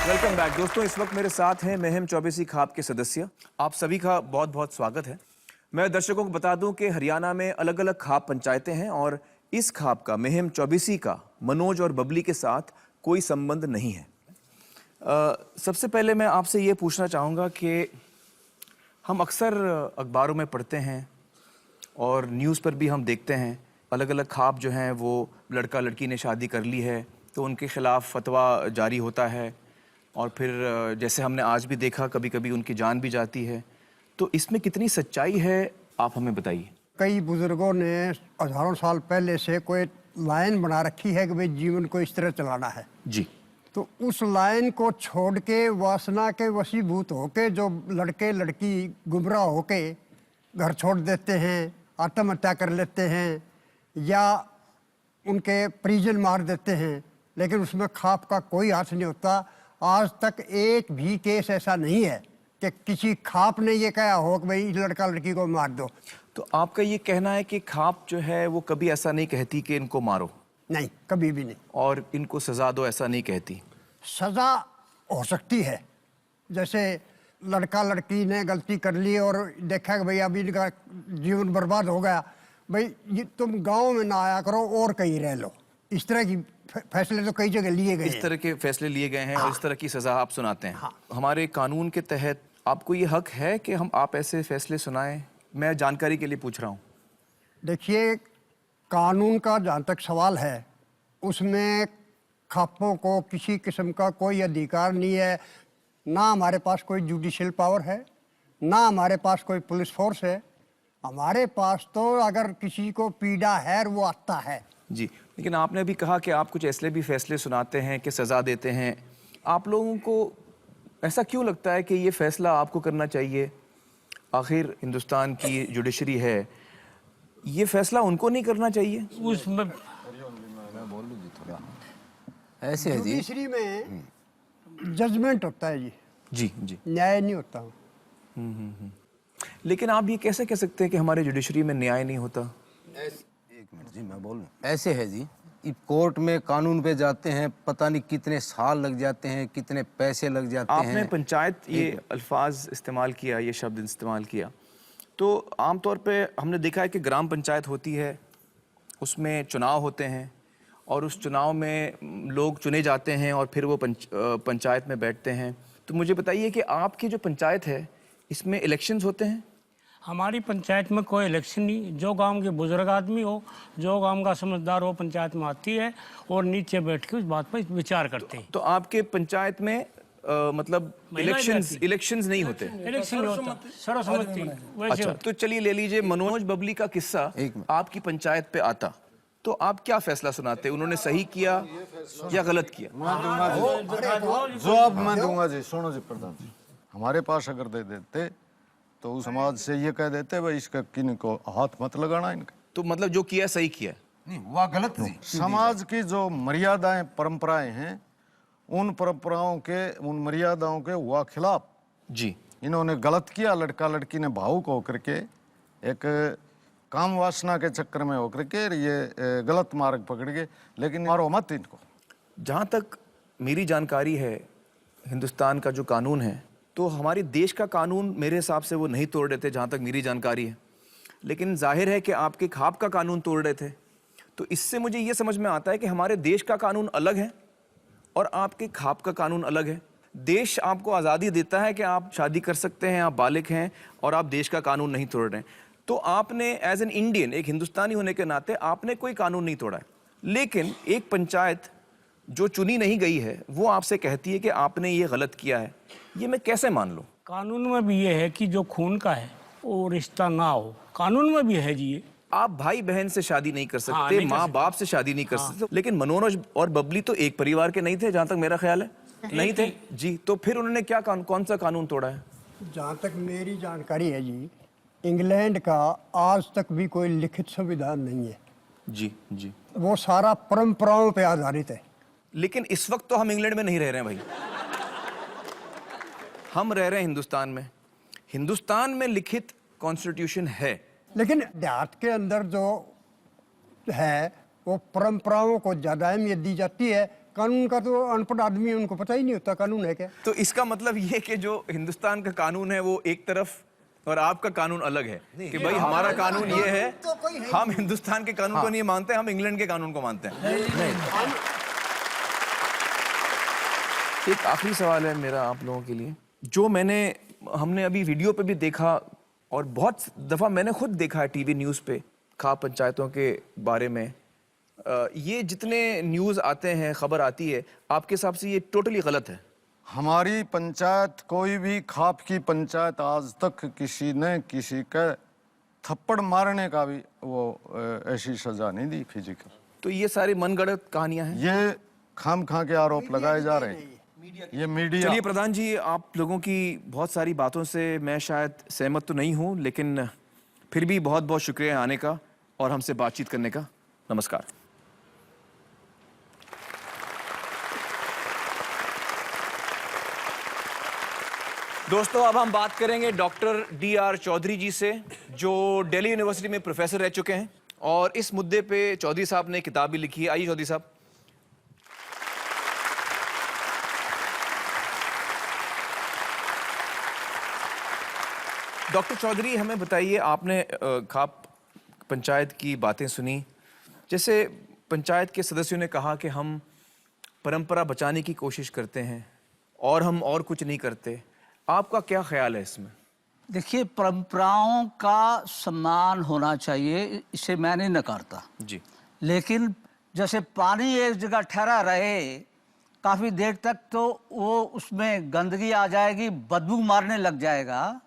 वेलकम बैक दोस्तों। इस वक्त मेरे साथ हैं मेहम 24 खाप के सदस्य। आप सभी का बहुत बहुत स्वागत है। मैं दर्शकों को बता दूं कि हरियाणा में अलग अलग खाप पंचायतें हैं और इस खाप का, मेहम 24 का, मनोज और बबली के साथ कोई संबंध नहीं है। सबसे पहले मैं आपसे ये पूछना चाहूँगा कि हम अक्सर अखबारों में पढ़ते हैं और न्यूज़ पर भी हम देखते हैं, अलग अलग खाप जो हैं वो लड़का लड़की ने शादी कर ली है तो उनके खिलाफ फतवा जारी होता है, और फिर जैसे हमने आज भी देखा कभी कभी उनकी जान भी जाती है। तो इसमें कितनी सच्चाई है, आप हमें बताइए। कई बुजुर्गों ने हजारों साल पहले से कोई लाइन बना रखी है कि भाई जीवन को इस तरह चलाना है जी। तो उस लाइन को छोड़ के वासना के वशीभूत होके जो लड़के लड़की गुमराह होके घर छोड़ देते हैं, आत्महत्या कर लेते हैं या उनके परिजन मार देते हैं, लेकिन उसमें खाप का कोई हाथ नहीं होता। आज तक एक भी केस ऐसा नहीं है कि किसी खाप ने ये कहा हो कि भाई लड़का लड़की को मार दो। तो आपका ये कहना है कि खाप जो है वो कभी ऐसा नहीं कहती कि इनको मारो? नहीं, कभी भी नहीं। और इनको सजा दो, ऐसा नहीं कहती? सज़ा हो सकती है, जैसे लड़का लड़की ने गलती कर ली और देखा कि भाई अभी इनका जीवन बर्बाद हो गया, भाई ये तुम गांव में ना आया करो और कहीं रह लो, इस तरह की फैसले तो कई जगह लिए गए हैं। इस तरह के फैसले लिए गए हैं। हाँ। और इस तरह की सजा आप सुनाते हैं। हाँ। हमारे कानून के तहत आपको ये हक है कि आप ऐसे फैसले सुनाएं? मैं जानकारी के लिए पूछ रहा हूँ। देखिए, कानून का जहाँ तक सवाल है उसमें खापों को किसी किस्म का कोई अधिकार नहीं है। ना हमारे पास कोई जुडिशियल पावर है, ना हमारे पास कोई पुलिस फोर्स है। हमारे पास तो अगर किसी को पीड़ा है वो आता है। जी, लेकिन आपने अभी कहा कि आप कुछ ऐसे भी फैसले सुनाते हैं कि सज़ा देते हैं। आप लोगों को ऐसा क्यों लगता है कि ये फैसला आपको करना चाहिए? आखिर हिंदुस्तान की जुडिशरी है, ये फैसला उनको नहीं करना चाहिए? उसमें ऐसे है जी, जुडिशरी में जजमेंट होता है जी। जी जी, न्याय नहीं होता। लेकिन आप ये कैसे कह सकते हैं कि हमारे जुडिशरी में न्याय नहीं होता? एक मिनट जी, मैं बोलूं। ऐसे है जी, कोर्ट में कानून पे जाते हैं, पता नहीं कितने साल लग जाते हैं, कितने पैसे लग जाते हैं। आपने पंचायत ये अल्फाज इस्तेमाल किया, ये शब्द इस्तेमाल किया, तो आमतौर पे हमने देखा है कि ग्राम पंचायत होती है, उसमें चुनाव होते हैं और उस चुनाव में लोग चुने जाते हैं और फिर वो पंचायत में बैठते हैं। तो मुझे बताइए कि आपकी जो पंचायत है इसमें इलेक्शंस होते हैं? हमारी पंचायत में कोई इलेक्शन नहीं। जो गांव के बुजुर्ग आदमी हो, जो गांव का समझदार हो, पंचायत में आती है और नीचे बैठ के उस बात पर विचार करते हैं। तो आपके पंचायत में मतलब इलेक्शंस नहीं होते? इलेक्शन होता, सर्वसम्मति वैसे। अच्छा, तो चलिए ले लीजिए मनोज बबली का किस्सा आपकी पंचायत पे आता, तो आप क्या फैसला सुनाते? उन्होंने सही किया या गलत किया? जवाब मैं दूंगा जी। सुनो जी प्रधान जी, हमारे पास अगर दे देते तो उस समाज से ये कह देते भाई इसका किन को हाथ मत लगाना इनका। तो मतलब जो किया सही किया नहीं हुआ, गलत नहीं। समाज की जो मर्यादाएं परंपराएं हैं, उन परंपराओं के, उन मर्यादाओं के हुआ खिलाफ जी। इन्होंने गलत किया। लड़का लड़की ने भावुक होकर के, एक काम वासना के चक्कर में होकर के ये गलत मार्ग पकड़ गए, लेकिन मारो मत इनको। जहाँ तक मेरी जानकारी है, हिंदुस्तान का जो कानून है, तो हमारे देश का कानून मेरे हिसाब से वो नहीं तोड़ रहे थे, जहाँ तक मेरी जानकारी है। लेकिन जाहिर है कि आपके खाप का कानून तोड़ रहे थे। तो इससे मुझे ये समझ में आता है कि हमारे देश का कानून अलग है और आपके खाप का कानून अलग है। देश आपको आज़ादी देता है कि आप शादी कर सकते हैं, आप बालिग हैं और आप देश का कानून नहीं तोड़ रहे हैं। तो आपने एज एन इंडियन, एक हिंदुस्तानी होने के नाते आपने कोई कानून नहीं तोड़ा है। लेकिन एक पंचायत जो चुनी नहीं गई है वो आपसे कहती है कि आपने ये गलत किया है, ये मैं कैसे मान लूँ? कानून में भी ये है कि जो खून का है वो रिश्ता ना हो, कानून में भी है जी ये। आप भाई बहन से शादी नहीं कर सकते, हाँ, नहीं माँ बाप से शादी नहीं कर सकते। लेकिन मनोज और बबली तो एक परिवार के नहीं थे, जहाँ तक मेरा ख्याल है, नहीं थे जी। तो फिर उन्होंने क्या कौन सा कानून तोड़ा है? जहाँ तक मेरी जानकारी है जी, इंग्लैंड का आज तक भी कोई लिखित संविधान नहीं है जी जी। वो सारा परंपराओं पे आधारित है। लेकिन इस वक्त तो हम इंग्लैंड में नहीं रह रहे हैं भाई, हम रह रहे हैं हिंदुस्तान में। हिंदुस्तान में लिखित कॉन्स्टिट्यूशन है, लेकिन देहात के अंदर जो है वो परंपराओं को ज्यादा अहमियत दी जाती है। कानून का तो अनपढ़ आदमी, उनको पता ही नहीं होता कानून है क्या। तो इसका मतलब ये कि जो हिंदुस्तान का कानून है वो एक तरफ और आपका कानून अलग है कि भाई हमारा कानून ये है, हम हिंदुस्तान के कानून को नहीं मानते, हम इंग्लैंड के कानून को मानते हैं। एक आखिरी सवाल है मेरा आप लोगों के लिए, जो हमने अभी वीडियो पे भी देखा और बहुत दफ़ा मैंने खुद देखा है टीवी न्यूज़ पे खाप पंचायतों के बारे में। ये जितने न्यूज़ आते हैं, खबर आती है, आपके हिसाब से ये टोटली गलत है? हमारी पंचायत, कोई भी खाप की पंचायत आज तक किसी ने किसी का थप्पड़ मारने का भी वो ऐसी सजा नहीं दी फिजिकल। तो ये सारी मनगढ़ंत कहानियां हैं, ये खाम खा के आरोप लगाए जा रहे हैं, ये मीडिया। चलिए प्रधान जी, आप लोगों की बहुत सारी बातों से मैं शायद सहमत तो नहीं हूँ, लेकिन फिर भी बहुत बहुत शुक्रिया आने का और हमसे बातचीत करने का। नमस्कार। दोस्तों अब हम बात करेंगे डॉक्टर DR चौधरी जी से, जो दिल्ली यूनिवर्सिटी में प्रोफेसर रह चुके हैं और इस मुद्दे पे चौधरी साहब ने किताब भी लिखी है। आइए चौधरी साहब। डॉक्टर चौधरी, हमें बताइए, आपने खाप पंचायत की बातें सुनी। जैसे पंचायत के सदस्यों ने कहा कि हम परंपरा बचाने की कोशिश करते हैं और हम और कुछ नहीं करते, आपका क्या ख्याल है इसमें? देखिए, परंपराओं का सम्मान होना चाहिए, इसे मैं नहीं नकारता जी, लेकिन जैसे पानी एक जगह ठहरा रहे काफ़ी देर तक तो वो उसमें गंदगी आ जाएगी, बदबू मारने लग जाएगा।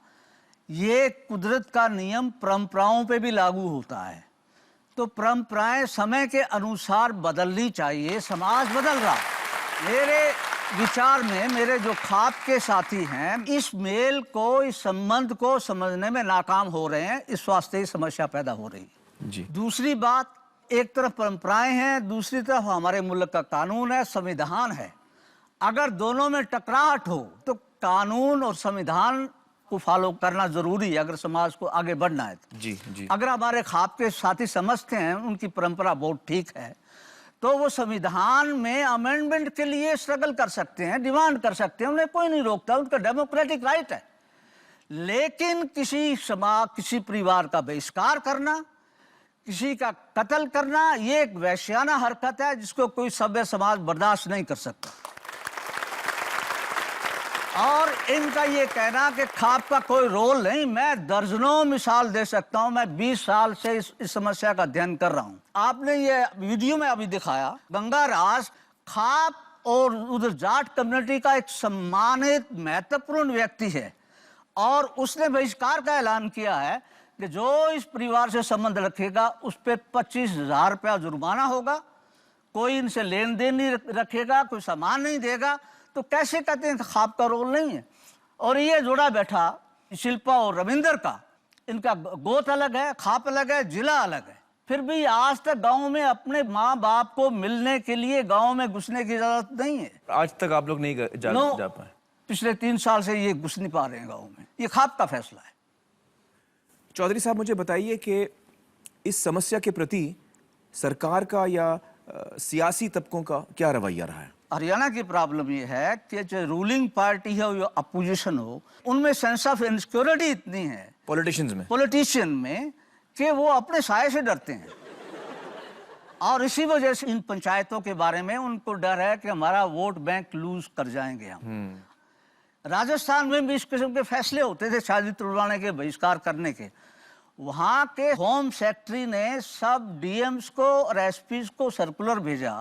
ये कुदरत का नियम परंपराओं पे भी लागू होता है। तो परंपराएं समय के अनुसार बदलनी चाहिए। समाज बदल रहा। मेरे विचार में मेरे जो खाप के साथी हैं, इस मेल को, इस संबंध को समझने में नाकाम हो रहे हैं, इस वास्ते ही समस्या पैदा हो रही है। जी। दूसरी बात, एक तरफ परंपराएं हैं, दूसरी तरफ हमारे मुल्क का कानून है, संविधान है। अगर दोनों में टकराहट हो तो कानून और संविधान को फॉलो करना जरूरी है अगर समाज को आगे बढ़ना है। जी जी। अगर हमारे खाप के साथी समझते हैं उनकी परंपरा बहुत ठीक है, तो वो संविधान में अमेंडमेंट के लिए स्ट्रगल कर सकते हैं, डिमांड कर सकते हैं, उन्हें कोई नहीं रोकता, उनका डेमोक्रेटिक राइट है। लेकिन किसी समाज, किसी परिवार का बहिष्कार करना, किसी का कत्ल करना, ये एक वैश्याना हरकत है जिसको कोई सभ्य समाज बर्दाश्त नहीं कर सकता। और इनका ये कहना कि खाप का कोई रोल नहीं, मैं दर्जनों मिसाल दे सकता हूं। मैं 20 साल से इस समस्या का अध्ययन कर रहा हूं। आपने ये वीडियो में अभी दिखाया, गंगा राज खाप और उधर जाट कम्युनिटी का एक सम्मानित महत्वपूर्ण व्यक्ति है और उसने बहिष्कार का ऐलान किया है कि जो इस परिवार से संबंध रखेगा उस पर 25,000 रुपया जुर्माना होगा, कोई इनसे लेन देन नहीं रखेगा, कोई सामान नहीं देगा। तो कैसे कहते हैं खाप का रोल नहीं है? और ये जोड़ा बैठा शिल्पा और रविंदर का, इनका गोत अलग है, खाप अलग है, जिला अलग है, फिर भी आज तक गांव में अपने माँ बाप को मिलने के लिए गांव में घुसने की इजाजत नहीं है। आज तक आप लोग नहीं जा पाए? पिछले 3 साल से ये घुस नहीं पा रहे हैं गाँव में। ये खाप का फैसला है। चौधरी साहब, मुझे बताइए कि इस समस्या के प्रति सरकार का या सियासी तबकों का क्या रवैया रहा है? हरियाणा की प्रॉब्लम ये है कि जो रूलिंग पार्टी है या अपोजिशन हो, उनमें सेंस ऑफ इनसिक्योरिटी इतनी है पॉलिटिशियन में कि वो अपने साये से डरते हैं। और इसी वजह से इन पंचायतों के बारे में उनको डर है कि हमारा वोट बैंक लूज कर जाएंगे हम। राजस्थान में भी इस किस्म के फैसले होते थे शादी तुड़वाने के, बहिष्कार करने के। वहाँ के होम सेक्रेटरी ने सब डीएम्स को और एसपीज को सर्कुलर भेजा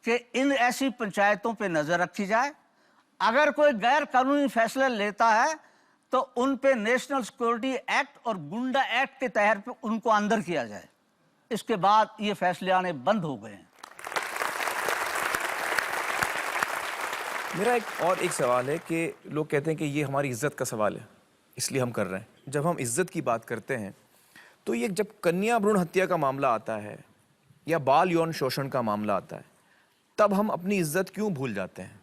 कि इन ऐसी पंचायतों पे नजर रखी जाए, अगर कोई गैर कानूनी फैसला लेता है तो उन पे नेशनल सिक्योरिटी एक्ट और गुंडा एक्ट के तहत उनको अंदर किया जाए। इसके बाद ये फैसले आने बंद हो गए हैं। मेरा एक सवाल है कि लोग कहते हैं कि ये हमारी इज्जत का सवाल है, इसलिए हम कर रहे हैं। जब हम इज्जत की बात करते हैं तो ये जब कन्या भ्रूण हत्या का मामला आता है या बाल यौन शोषण का मामला आता है, तब हम अपनी इज्जत क्यों भूल जाते हैं?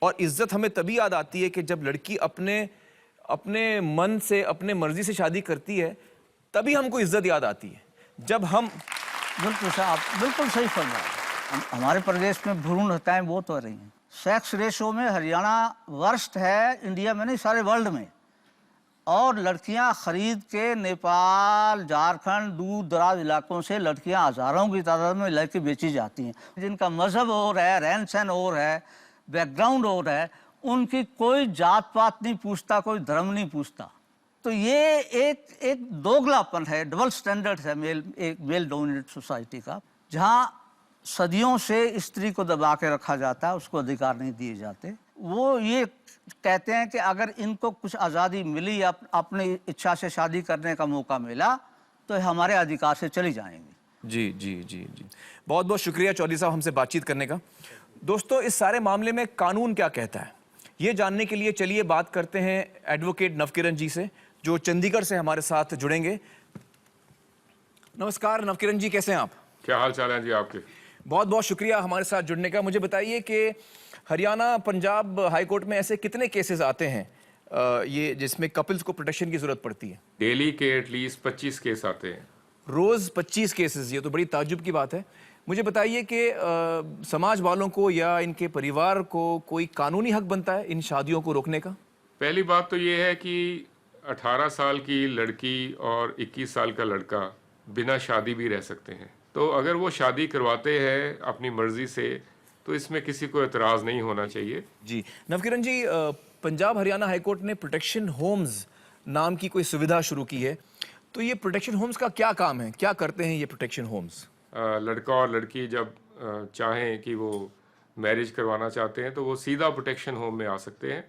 और इज्जत हमें तभी याद आती है कि जब लड़की अपने मन से, अपने मर्जी से शादी करती है, तभी हमको इज्जत याद आती है। जब हम बिल्कुल सही फरमा रहे। हमारे प्रदेश में भ्रूण हत्याएं बहुत हो रही हैं। सेक्स रेशो में हरियाणा वर्स्ट है, इंडिया में नहीं सारे वर्ल्ड में। और लड़कियां खरीद के नेपाल, झारखंड, दूर दराज इलाकों से लड़कियां हजारों की तादाद में लड़की बेची जाती हैं। जिनका मजहब और है, रहन सहन और है, बैकग्राउंड और है, उनकी कोई जात पात नहीं पूछता, कोई धर्म नहीं पूछता। तो ये एक दोगलापन है, डबल स्टैंडर्ड है मेल डोमिनेटेड सोसाइटी का, जहाँ सदियों से स्त्री को दबा के रखा जाता है, उसको अधिकार नहीं दिए जाते। वो ये कहते हैं कि अगर इनको कुछ आज़ादी मिली या अपनी इच्छा से शादी करने का मौका मिला तो हमारे अधिकार से चली जाएंगी। जी जी जी जी, बहुत बहुत शुक्रिया चौधरी साहब हमसे बातचीत करने का। दोस्तों, इस सारे मामले में कानून क्या कहता है, ये जानने के लिए चलिए बात करते हैं एडवोकेट नवकिरण जी से, जो चंडीगढ़ से हमारे साथ जुड़ेंगे। नमस्कार नवकिरण जी, कैसे हैं आप? क्या हाल चाल है जी आपके? बहुत बहुत शुक्रिया हमारे साथ जुड़ने का। मुझे बताइए कि हरियाणा, पंजाब हाई कोर्ट में ऐसे कितने केसेस आते हैं ये जिसमें कपल्स को प्रोटेक्शन की जरूरत पड़ती है? डेली के एटलीस्ट 25 केस आते हैं। रोज 25 केसेस, ये तो बड़ी ताज्जुब की बात है। मुझे बताइए कि समाज वालों को या इनके परिवार को कोई कानूनी हक बनता है इन शादियों को रोकने का? पहली बात तो ये है कि 18 साल की लड़की और 21 साल का लड़का बिना शादी भी रह सकते हैं। तो अगर वो शादी करवाते हैं अपनी मर्जी से तो इसमें किसी को एतराज़ नहीं होना चाहिए। जी नवकिरण जी, पंजाब हरियाणा हाईकोर्ट ने प्रोटेक्शन होम्स नाम की कोई सुविधा शुरू की है, तो ये प्रोटेक्शन होम्स का क्या काम है, क्या करते हैं ये प्रोटेक्शन होम्स? लड़का और लड़की जब चाहें कि वो मैरिज करवाना चाहते हैं तो वो सीधा प्रोटेक्शन होम में आ सकते हैं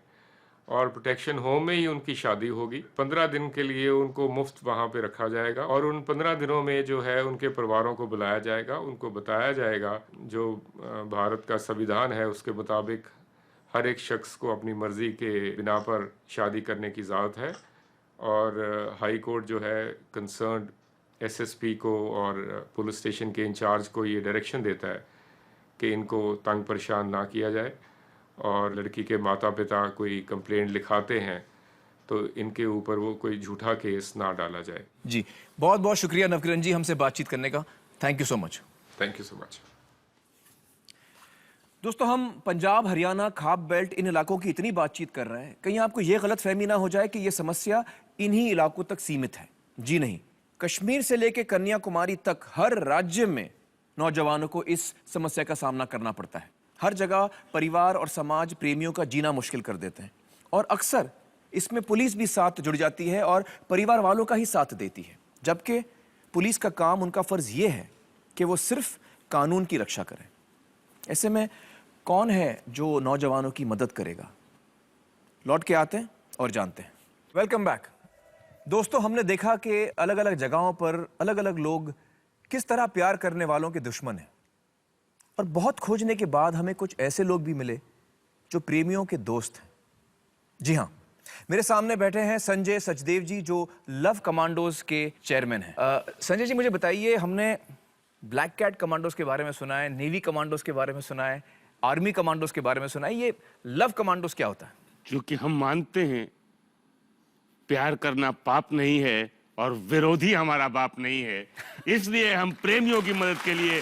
और प्रोटेक्शन होम में ही उनकी शादी होगी। 15 दिन के लिए उनको मुफ्त वहाँ पे रखा जाएगा और उन 15 दिनों में जो है उनके परिवारों को बुलाया जाएगा, उनको बताया जाएगा जो भारत का संविधान है उसके मुताबिक हर एक शख्स को अपनी मर्ज़ी के बिना पर शादी करने की इजाज़त है। और हाई कोर्ट जो है कंसर्न एसएसपी को और पुलिस स्टेशन के इंचार्ज को ये डायरेक्शन देता है कि इनको तंग परेशान ना किया जाए और लड़की के माता पिता कोई कंप्लेंट लिखाते हैं तो इनके ऊपर वो कोई झूठा केस ना डाला जाए। जी बहुत बहुत शुक्रिया नवकिरण जी हमसे बातचीत करने का। Thank you so much. Thank you so much. दोस्तों, हम पंजाब हरियाणा खाप बेल्ट इन इलाकों की इतनी बातचीत कर रहे हैं, कहीं आपको यह गलत फहमी ना हो जाए कि यह समस्या इन्हीं इलाकों तक सीमित है। जी नहीं, कश्मीर से लेकर कन्याकुमारी तक हर राज्य में नौजवानों को इस समस्या का सामना करना पड़ता है। हर जगह परिवार और समाज प्रेमियों का जीना मुश्किल कर देते हैं और अक्सर इसमें पुलिस भी साथ जुड़ जाती है और परिवार वालों का ही साथ देती है, जबकि पुलिस का काम, उनका फर्ज ये है कि वो सिर्फ कानून की रक्षा करें। ऐसे में कौन है जो नौजवानों की मदद करेगा? लौट के आते हैं और जानते हैं। Welcome back. दोस्तों, हमने देखा कि अलग अलग जगहों पर अलग अलग लोग किस तरह प्यार करने वालों के दुश्मन हैं और बहुत खोजने के बाद हमें कुछ ऐसे लोग भी मिले जो प्रेमियों के दोस्त हैं। जी हाँ, मेरे सामने बैठे हैं संजय सचदेव जी, जो लव कमांडोज के चेयरमैन हैं। संजय जी, मुझे बताइए, हमने ब्लैक कैट कमांडोज के बारे में सुना है, नेवी कमांडोज के बारे में सुना है, आर्मी कमांडोज के बारे में सुना है, ये लव कमांडोज क्या होता है? क्योंकि हम मानते हैं प्यार करना पाप नहीं है और विरोधी हमारा बाप नहीं है, इसलिए हम प्रेमियों की मदद के लिए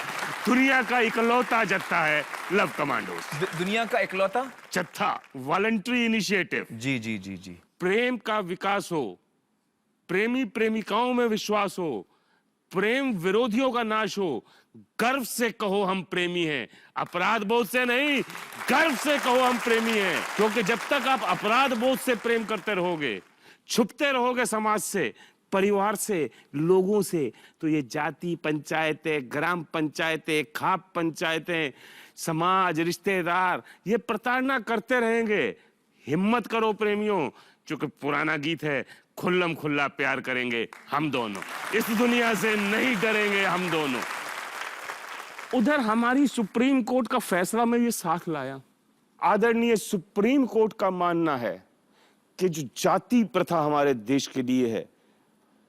दुनिया का इकलौता जत्था है लव कमांडोज। दुनिया का इकलौता जत्था, वॉलंटरी इनिशिएटिव। जी जी जी जी। प्रेम का विकास हो, प्रेमी प्रेमिकाओं में विश्वास हो, प्रेम विरोधियों का नाश हो। गर्व से कहो हम प्रेमी हैं, अपराध बोध से नहीं, गर्व से कहो हम प्रेमी हैं। क्योंकि जब तक आप अपराध बोध से प्रेम करते रहोगे, छुपते रहोगे समाज से, परिवार से, लोगों से, तो ये जाति पंचायतें, ग्राम पंचायतें, खाप पंचायतें, समाज, रिश्तेदार ये प्रताड़ना करते रहेंगे। हिम्मत करो प्रेमियों, क्योंकि पुराना गीत है, खुल्लम खुल्ला प्यार करेंगे हम दोनों, इस दुनिया से नहीं डरेंगे हम दोनों। उधर हमारी सुप्रीम कोर्ट का फैसला मैं ये साथ लाया। आदरणीय सुप्रीम कोर्ट का मानना है कि जो जाति प्रथा हमारे देश के लिए है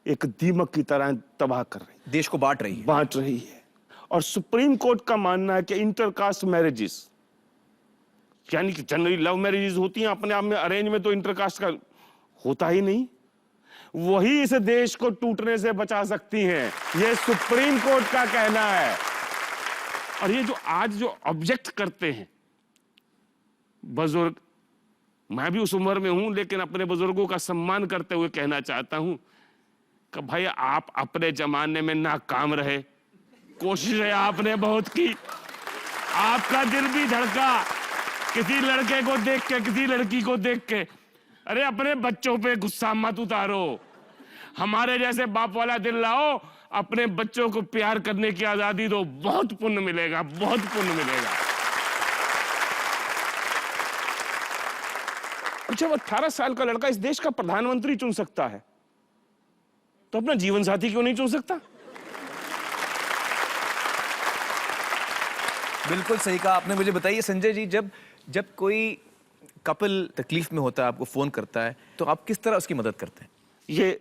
एक दीमक की तरह तबाह कर रही है, देश को बांट रही है। और सुप्रीम कोर्ट का मानना है कि इंटरकास्ट मैरिजेस, यानी कि जनरली लव मैरिजेस होती हैं अपने आप में, अरेंज में तो इंटरकास्ट का होता ही नहीं, वही इस देश को टूटने से बचा सकती हैं, ये सुप्रीम कोर्ट का कहना है। और ये जो आज जो ऑब्जेक्ट करते हैं बुजुर्ग, मैं भी उस उम्र में हूं, लेकिन अपने बुजुर्गों का सम्मान करते हुए कहना चाहता हूं कि भाई आप अपने जमाने में नाकाम रहे, कोशिशें आपने बहुत की, आपका दिल भी धड़का किसी लड़के को देख के, किसी लड़की को देख के। अरे अपने बच्चों पे गुस्सा मत उतारो, हमारे जैसे बाप वाला दिल लाओ, अपने बच्चों को प्यार करने की आजादी दो, बहुत पुण्य मिलेगा, बहुत पुण्य मिलेगा। जब 18 साल का लड़का इस देश का प्रधानमंत्री चुन सकता है तो अपना जीवन साथी क्यों नहीं चुन सकता? बिल्कुल सही कहा आपने। मुझे बताइए संजय जी, जब कोई कपल तकलीफ में होता है, आपको फोन करता है, तो आप किस तरह उसकी मदद करते हैं? ये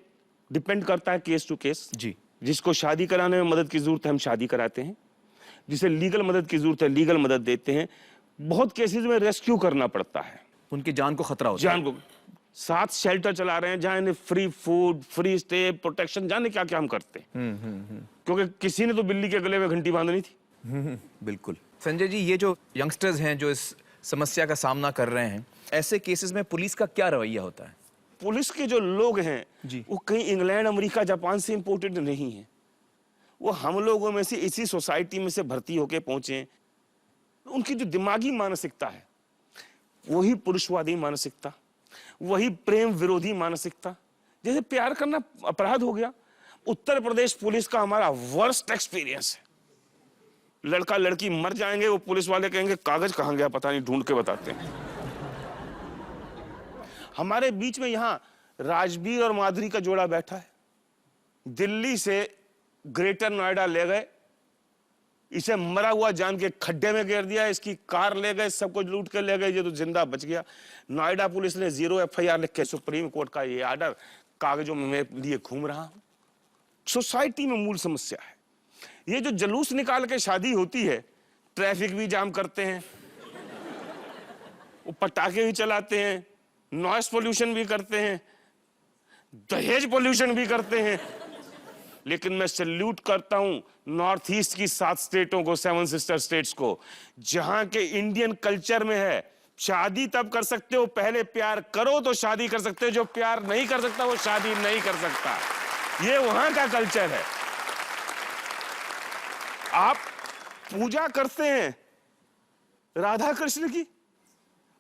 डिपेंड करता है केस टू केस। जी। जिसको शादी कराने में मदद की जरूरत है हम शादी कराते हैं, जिसे लीगल मदद की जरूरत है लीगल मदद देते हैं। बहुत केसेस में रेस्क्यू करना पड़ता है, उनकी जान को खतरा होता है। जान को 7 शेल्टर चला रहे हैं जहां इन्हें free food, free stay, protection, जाने क्या क्या हम करते हैं। क्योंकि किसी ने तो बिल्ली के गले में घंटी बांधनी थी। बिल्कुल। संजय जी, ये जो यंगस्टर्स हैं जो इस समस्या का सामना कर रहे हैं, ऐसे केसेस में पुलिस का क्या रवैया होता है? पुलिस के जो लोग हैं जी, वो कहीं इंग्लैंड, अमेरिका, जापान से इंपोर्टेड नहीं है। वो हम लोगों में से इसी सोसाइटी में से भर्ती होके पहुंचे। उनकी जो दिमागी मानसिकता है वही पुरुषवादी मानसिकता, वही प्रेम विरोधी मानसिकता। जैसे प्यार करना अपराध हो गया। उत्तर प्रदेश पुलिस का हमारा वर्स्ट एक्सपीरियंस है। लड़का लड़की मर जाएंगे, वो पुलिस वाले कहेंगे कागज कहां गया पता नहीं, ढूंढ के बताते हैं। हमारे बीच में यहां राजबीर और माधुरी का जोड़ा बैठा है। दिल्ली से ग्रेटर नोएडा ले गए, इसे मरा हुआ जान के खड्डे में गिर दिया, इसकी कार ले गए, सब कुछ लूट के ले गए, ये तो जिंदा बच गया। नोएडा पुलिस ने 0 FIR लिख के सुप्रीम कोर्ट का ये आर्डर कागजों में मेरे लिए घूम रहा हूं। सोसाइटी में मूल समस्या है ये जो जुलूस निकाल के शादी होती है, ट्रैफिक भी जाम करते हैं, वो पटाखे भी चलाते हैं, नॉइस पोल्यूशन भी करते हैं, दहेज पोल्यूशन भी करते हैं। लेकिन मैं सैल्यूट करता हूं नॉर्थ ईस्ट की 7 स्टेटों को, 7 सिस्टर स्टेट्स को, जहां के इंडियन कल्चर में है शादी तब कर सकते हो, पहले प्यार करो तो शादी कर सकते हो। जो प्यार नहीं कर सकता वो शादी नहीं कर सकता। ये वहां का कल्चर है। आप पूजा करते हैं राधा कृष्ण की,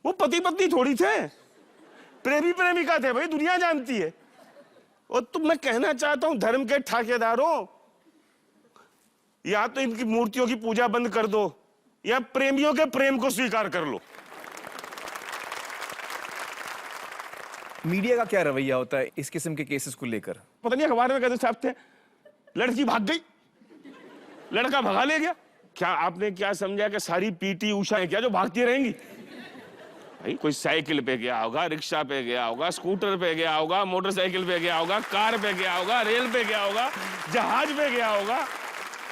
वो पति पत्नी थोड़ी थे, प्रेमी प्रेमिका थे भाई, दुनिया जानती है। और तुम, मैं कहना चाहता हूं धर्म के ठाकेदारों, या तो इनकी मूर्तियों की पूजा बंद कर दो या प्रेमियों के प्रेम को स्वीकार कर लो। मीडिया का क्या रवैया होता है इस किस्म के केसेस को लेकर? पता नहीं अखबार में कहते छापते हैं लड़की भाग गई, लड़का भगा ले गया। क्या आपने क्या समझा कि सारी PT उषा है क्या जो भागती रहेंगी? भाई कोई साइकिल पे गया होगा, रिक्शा पे गया होगा, स्कूटर पे गया होगा, मोटरसाइकिल पे गया होगा, कार पे गया होगा, रेल पे गया होगा, जहाज पे गया होगा,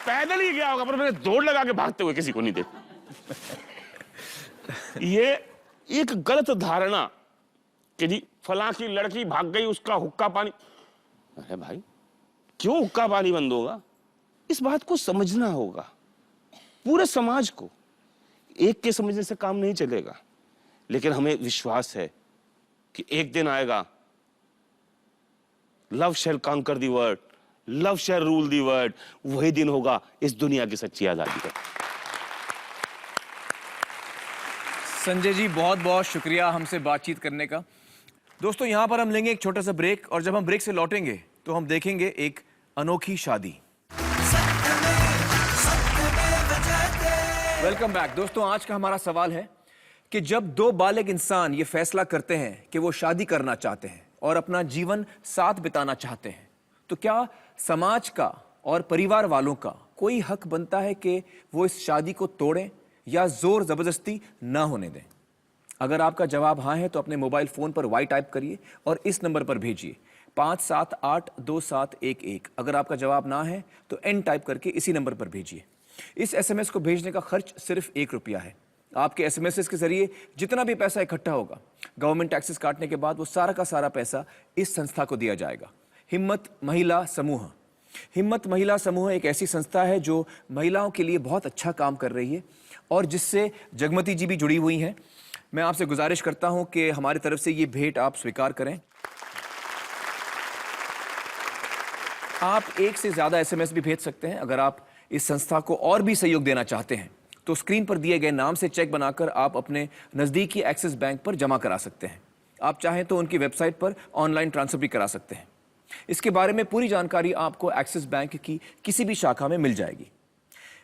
पैदल ही गया होगा, पर मैंने दौड़ लगा के भागते हुए किसी को नहीं देखा। ये एक गलत धारणा कि जी फलां की लड़की भाग गई, उसका हुक्का पानी। अरे भाई क्यों हुक्का पानी बंद होगा? इस बात को समझना होगा, पूरे समाज को। एक के समझने से काम नहीं चलेगा, लेकिन हमें विश्वास है कि एक दिन आएगा, love shall conquer the world, love shall rule the world. वही दिन होगा इस दुनिया की सच्ची आजादी का। संजय जी, बहुत बहुत शुक्रिया हमसे बातचीत करने का। दोस्तों, यहाँ पर हम लेंगे एक छोटा सा ब्रेक, और जब हम ब्रेक से लौटेंगे तो हम देखेंगे एक अनोखी शादी। Welcome back. दोस्तों, आज का हमारा सवाल है कि जब 2 बालिग इंसान ये फैसला करते हैं कि वो शादी करना चाहते हैं और अपना जीवन साथ बिताना चाहते हैं, तो क्या समाज का और परिवार वालों का कोई हक बनता है कि वो इस शादी को तोड़ें या जोर जबरदस्ती ना होने दें? अगर आपका जवाब हाँ है तो अपने मोबाइल फोन पर Y टाइप करिए और इस नंबर पर भेजिए 57827111। अगर आपका जवाब ना है तो N टाइप करके इसी नंबर पर भेजिए। इस SMS को भेजने का खर्च सिर्फ ₹1 है। आपके SMS के जरिए जितना भी पैसा इकट्ठा होगा, गवर्नमेंट टैक्सेस काटने के बाद वो सारा का सारा पैसा इस संस्था को दिया जाएगा। हिम्मत महिला समूह। हिम्मत महिला समूह एक ऐसी संस्था है जो महिलाओं के लिए बहुत अच्छा काम कर रही है और जिससे जगमती जी भी जुड़ी हुई हैं। मैं आपसे गुजारिश करता हूं कि हमारी तरफ से ये भेंट आप स्वीकार करें। आप 1 से ज़्यादा SMS भी भेज सकते हैं। अगर आप इस संस्था को और भी सहयोग देना चाहते हैं तो स्क्रीन पर दिए गए नाम से चेक बनाकर आप अपने नज़दीकी एक्सिस बैंक पर जमा करा सकते हैं। आप चाहें तो उनकी वेबसाइट पर ऑनलाइन ट्रांसफर भी करा सकते हैं। इसके बारे में पूरी जानकारी आपको एक्सिस बैंक की किसी भी शाखा में मिल जाएगी।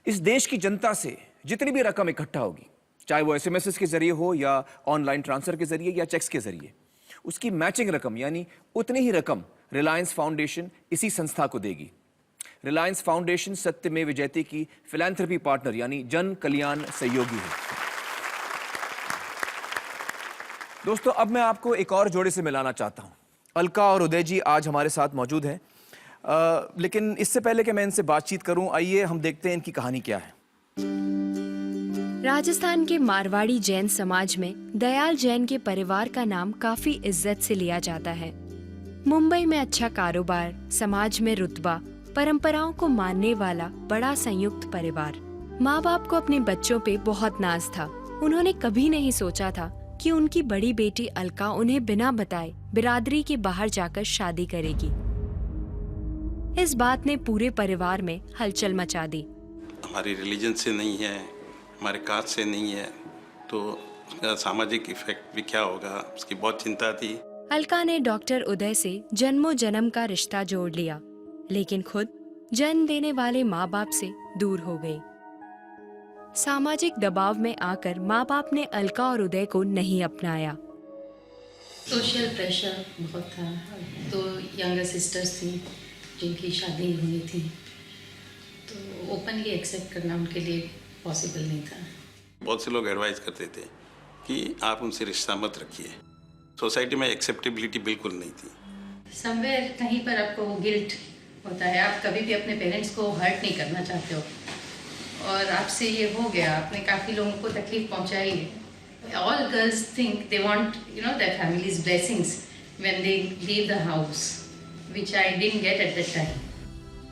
इस देश की जनता से जितनी भी रकम इकट्ठा होगी, चाहे वो SMS के जरिए हो या ऑनलाइन ट्रांसफर के जरिए या चेक्स के जरिए, उसकी मैचिंग रकम यानी उतनी ही रकम रिलायंस फाउंडेशन इसी संस्था को देगी। रिलायंस फाउंडेशन सत्यमेव जयते की फिलैंथ्रोपी पार्टनर यानी जन कल्याण सहयोगी है। दोस्तों, अब मैं आपको एक और जोड़े से मिलाना चाहता हूं। अलका और उदय जी आज हमारे साथ मौजूद हैं, लेकिन इससे पहले कि मैं इनसे बातचीत करूं, आइए हम देखते हैं इनकी कहानी क्या है। राजस्थान के मारवाड़ी जैन समाज में दयाल जैन के परिवार का नाम काफी इज्जत से लिया जाता है। मुंबई में अच्छा कारोबार, समाज में रुतबा, परंपराओं को मानने वाला बड़ा संयुक्त परिवार। माँ बाप को अपने बच्चों पे बहुत नाज था। उन्होंने कभी नहीं सोचा था कि उनकी बड़ी बेटी अलका उन्हें बिना बताए बिरादरी के बाहर जाकर शादी करेगी। इस बात ने पूरे परिवार में हलचल मचा दी। हमारी रिलीजन से नहीं है, हमारे कास्ट से नहीं है, तो उसका सामाजिक इफेक्ट भी क्या होगा, उसकी बहुत चिंता थी। अलका ने डॉक्टर उदय से जन्मों जन्म का रिश्ता जोड़ लिया, लेकिन खुद जन्म देने वाले माँ बाप से दूर हो गई। सामाजिक दबाव में आकर माँ बाप ने अलका और उदय को नहीं अपनाया। सोशल प्रेशर बहुत था। दो यंगर सिस्टर्स थी जिनकी शादी हुई थी, तो ओपनली एक्सेप्ट करना उनके लिए पॉसिबल नहीं था। बहुत से लोग एडवाइस करते थे कि आप उनसे रिश्ता मत रखिए। सोसाइटी में एक्सेप्टेबिलिटी बिल्कुल नहीं थी। समवेयर कहीं पर आपको गिल्ट होता है, आप कभी भी अपने पेरेंट्स को हर्ट नहीं करना चाहते हो, और आपसे ये हो गया, आपने काफ़ी लोगों को तकलीफ पहुंचाई है। All girls think they want their family's blessings when they leave the house, which I didn't get at that time.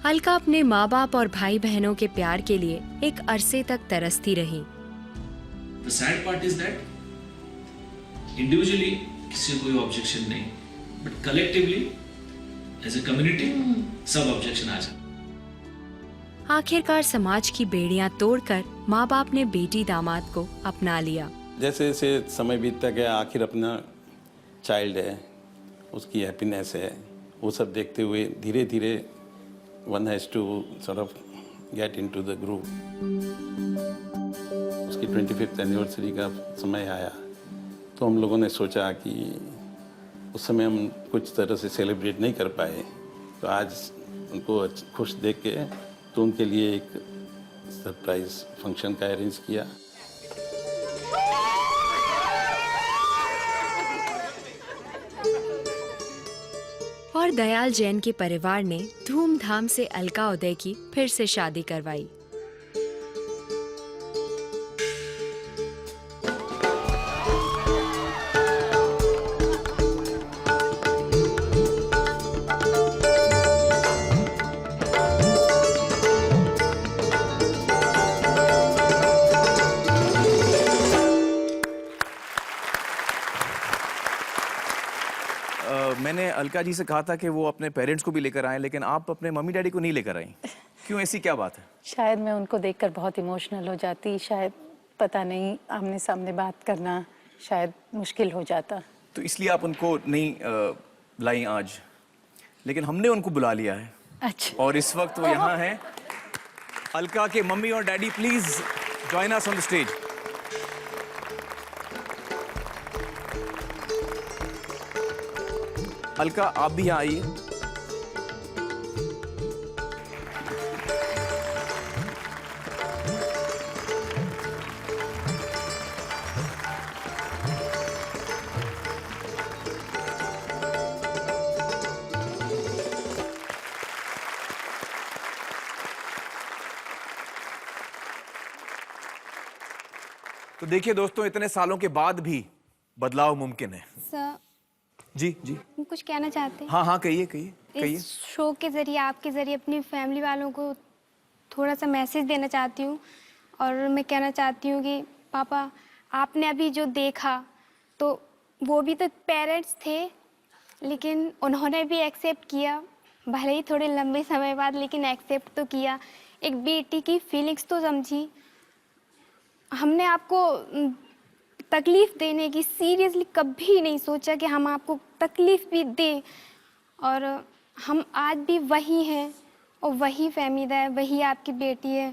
Alka अपने माँ बाप और भाई बहनों के प्यार के लिए एक अरसे तक तरसती रही। The sad part is that individually किसी को कोई ऑब्जेक्शन नहीं, but collectively as a community सब ऑब्जेक्शन आ जाते। आखिरकार समाज की बेड़ियां तोड़कर माँ बाप ने बेटी दामाद को अपना लिया। जैसे जैसे समय बीतता गया, आखिर अपना चाइल्ड है, उसकी हैप्पीनेस है, वो सब देखते हुए धीरे धीरे one has to sort of get into the groove. उसकी 25th एनिवर्सरी का समय आया, तो हम लोगों ने सोचा कि उस समय हम कुछ तरह से सेलिब्रेट नहीं कर पाए, तो आज उनको खुश देख के तो उनके लिए एक सरप्राइज फंक्शन का अरेंज किया। और दयाल जैन के परिवार ने धूमधाम से अलका उदय की फिर से शादी करवाई। मैंने अलका जी से कहा था कि वो अपने पेरेंट्स को भी लेकर आए, लेकिन आप अपने मम्मी डैडी को नहीं लेकर आई, क्यों? ऐसी क्या बात है? शायद मैं उनको देखकर बहुत इमोशनल हो जाती, शायद पता नहीं, आमने सामने बात करना शायद मुश्किल हो जाता, तो इसलिए आप उनको नहीं लाई आज। लेकिन हमने उनको बुला लिया है। अच्छा। और इस वक्त वो यहाँ हैं। अलका के मम्मी और daddy, please join us on the stage. Alka, आप भी यहाँ आइए। तो देखिए दोस्तों, इतने सालों के बाद भी बदलाव मुमकिन है। सर, जी जी, हम कुछ कहना चाहते हैं। हाँ हाँ, कहिए कहिए कहिए। इस शो के जरिए, आपके जरिए अपनी फैमिली वालों को थोड़ा सा मैसेज देना चाहती हूँ, और मैं कहना चाहती हूँ कि पापा, आपने अभी जो देखा, तो वो भी तो पेरेंट्स थे, लेकिन उन्होंने भी एक्सेप्ट किया, भले ही थोड़े लंबे समय बाद, लेकिन एक्सेप्ट तो किया। एक बेटी की फीलिंग्स तो समझी। हमने आपको तकलीफ़ देने की सीरियसली कभी नहीं सोचा कि हम आपको तकलीफ़ भी दें, और हम आज भी वही हैं, और वही फहमीदा है, वही आपकी बेटी है।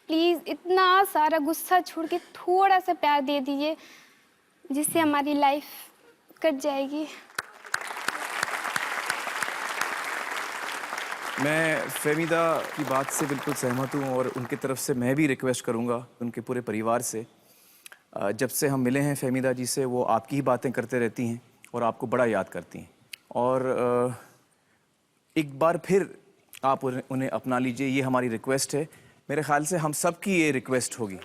प्लीज़ इतना सारा गुस्सा छोड़ के थोड़ा सा प्यार दे दीजिए, जिससे हमारी लाइफ कट जाएगी। मैं फहमीदा की बात से बिल्कुल सहमत हूँ, और उनकी तरफ से मैं भी रिक्वेस्ट करूँगा उनके पूरे परिवार से। जब से हम मिले हैं फहमीदा जी से, वो आपकी ही बातें करते रहती हैं और आपको बड़ा याद करती हैं, और एक बार फिर आप उन्हें अपना लीजिए, ये हमारी रिक्वेस्ट है। मेरे ख्याल से हम सब की ये रिक्वेस्ट होगी।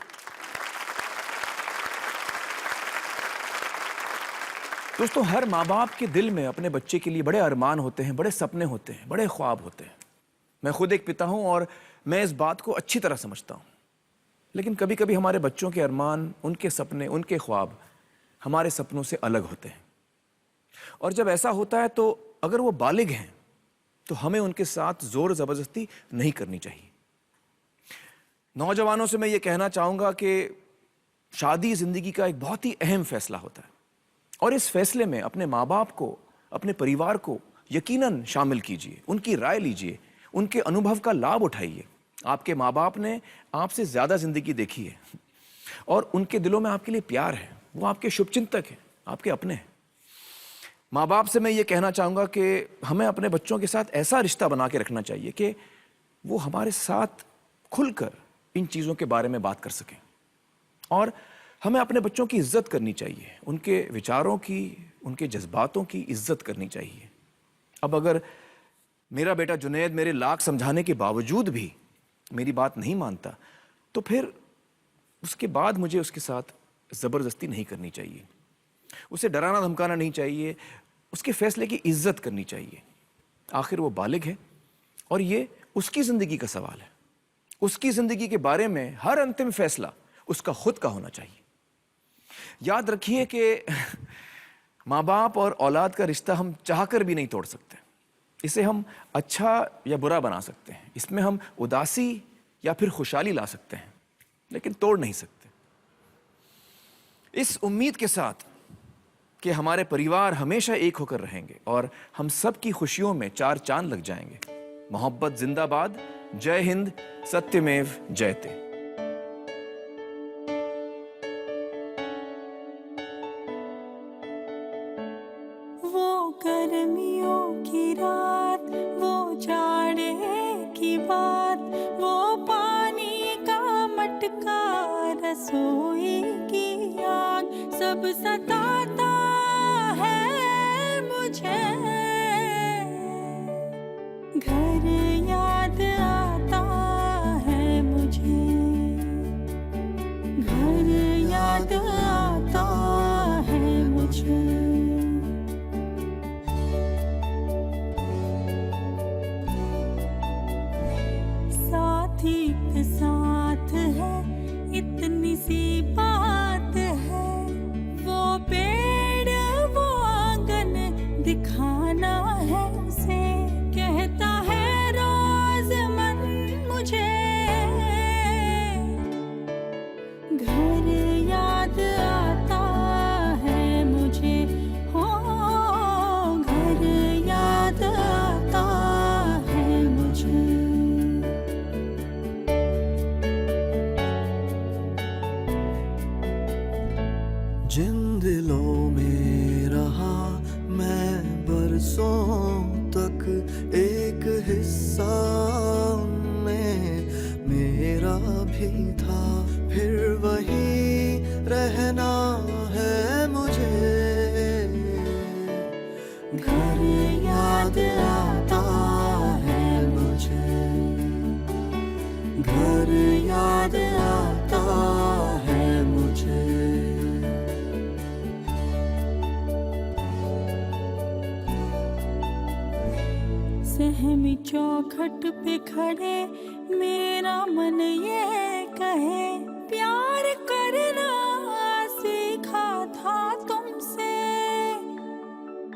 दोस्तों, हर माँ बाप के दिल में अपने बच्चे के लिए बड़े अरमान होते हैं, बड़े सपने होते हैं, बड़े ख्वाब होते हैं। मैं खुद एक पिता हूँ और मैं इस बात को अच्छी तरह समझता हूँ। लेकिन कभी कभी हमारे बच्चों के अरमान, उनके सपने, उनके ख्वाब हमारे सपनों से अलग होते हैं। और जब ऐसा होता है तो अगर वो बालिग हैं तो हमें उनके साथ जोर ज़बरदस्ती नहीं करनी चाहिए। नौजवानों से मैं ये कहना चाहूँगा कि शादी ज़िंदगी का एक बहुत ही अहम फैसला होता है और इस फैसले में अपने माँ बाप को, अपने परिवार को यकीनन शामिल कीजिए, उनकी राय लीजिए, उनके अनुभव का लाभ उठाइए। आपके माँ बाप ने आपसे ज़्यादा ज़िंदगी देखी है और उनके दिलों में आपके लिए प्यार है। वो आपके शुभचिंतक हैं, आपके अपने हैं। माँ बाप से मैं ये कहना चाहूँगा कि हमें अपने बच्चों के साथ ऐसा रिश्ता बना के रखना चाहिए कि वो हमारे साथ खुलकर इन चीज़ों के बारे में बात कर सकें। और हमें अपने बच्चों की इज्जत करनी चाहिए, उनके विचारों की, उनके जज्बातों की इज्जत करनी चाहिए। अब अगर मेरा बेटा जुनैद मेरे लाख समझाने के बावजूद भी मेरी बात नहीं मानता तो फिर उसके बाद मुझे उसके साथ ज़बरदस्ती नहीं करनी चाहिए, उसे डराना धमकाना नहीं चाहिए, उसके फैसले की इज्जत करनी चाहिए। आखिर वो बालिग है और ये उसकी ज़िंदगी का सवाल है। उसकी ज़िंदगी के बारे में हर अंतिम फैसला उसका खुद का होना चाहिए। याद रखिए कि माँ बाप और औलाद का रिश्ता हम चाहकर भी नहीं तोड़ सकते। इसे हम अच्छा या बुरा बना सकते हैं, इसमें हम उदासी या फिर खुशहाली ला सकते हैं, लेकिन तोड़ नहीं सकते। इस उम्मीद के साथ कि हमारे परिवार हमेशा एक होकर रहेंगे और हम सब की खुशियों में चार चांद लग जाएंगे। मोहब्बत जिंदाबाद। जय हिंद, सत्यमेव जयते। वो गर्मियों की रात, वो जाड़े की बात, वो पानी का मटका, रसोई की आग, सब सताता है मुझे। घर याद आता है मुझे, घर याद आता है मुझे। साथी के साथ है इतनी सी बात है, वो पेड़ वो आंगन दिखाना है उसे, कहता है रोज मन मुझे। घर याद आता है मुझे, हो घर याद आता है मुझे। जिन दिलों में रहा मैं बरसों तक, एक हिस्सा में मेरा भी था, फिर वही रहना है मुझे। घर याद आता है मुझे, घर याद आता है मुझे। सहमी चौखट पे खड़े मेरा मन ये कहे, प्यार करना सीखा था तुमसे,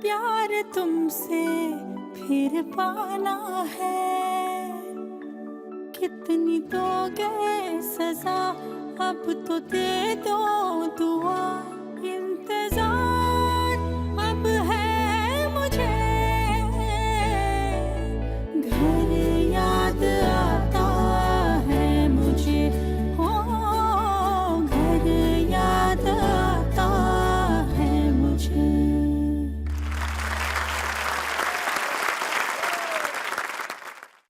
प्यार तुमसे फिर पाना है। कितनी दोगे सजा, अब तो दे दो दुआ,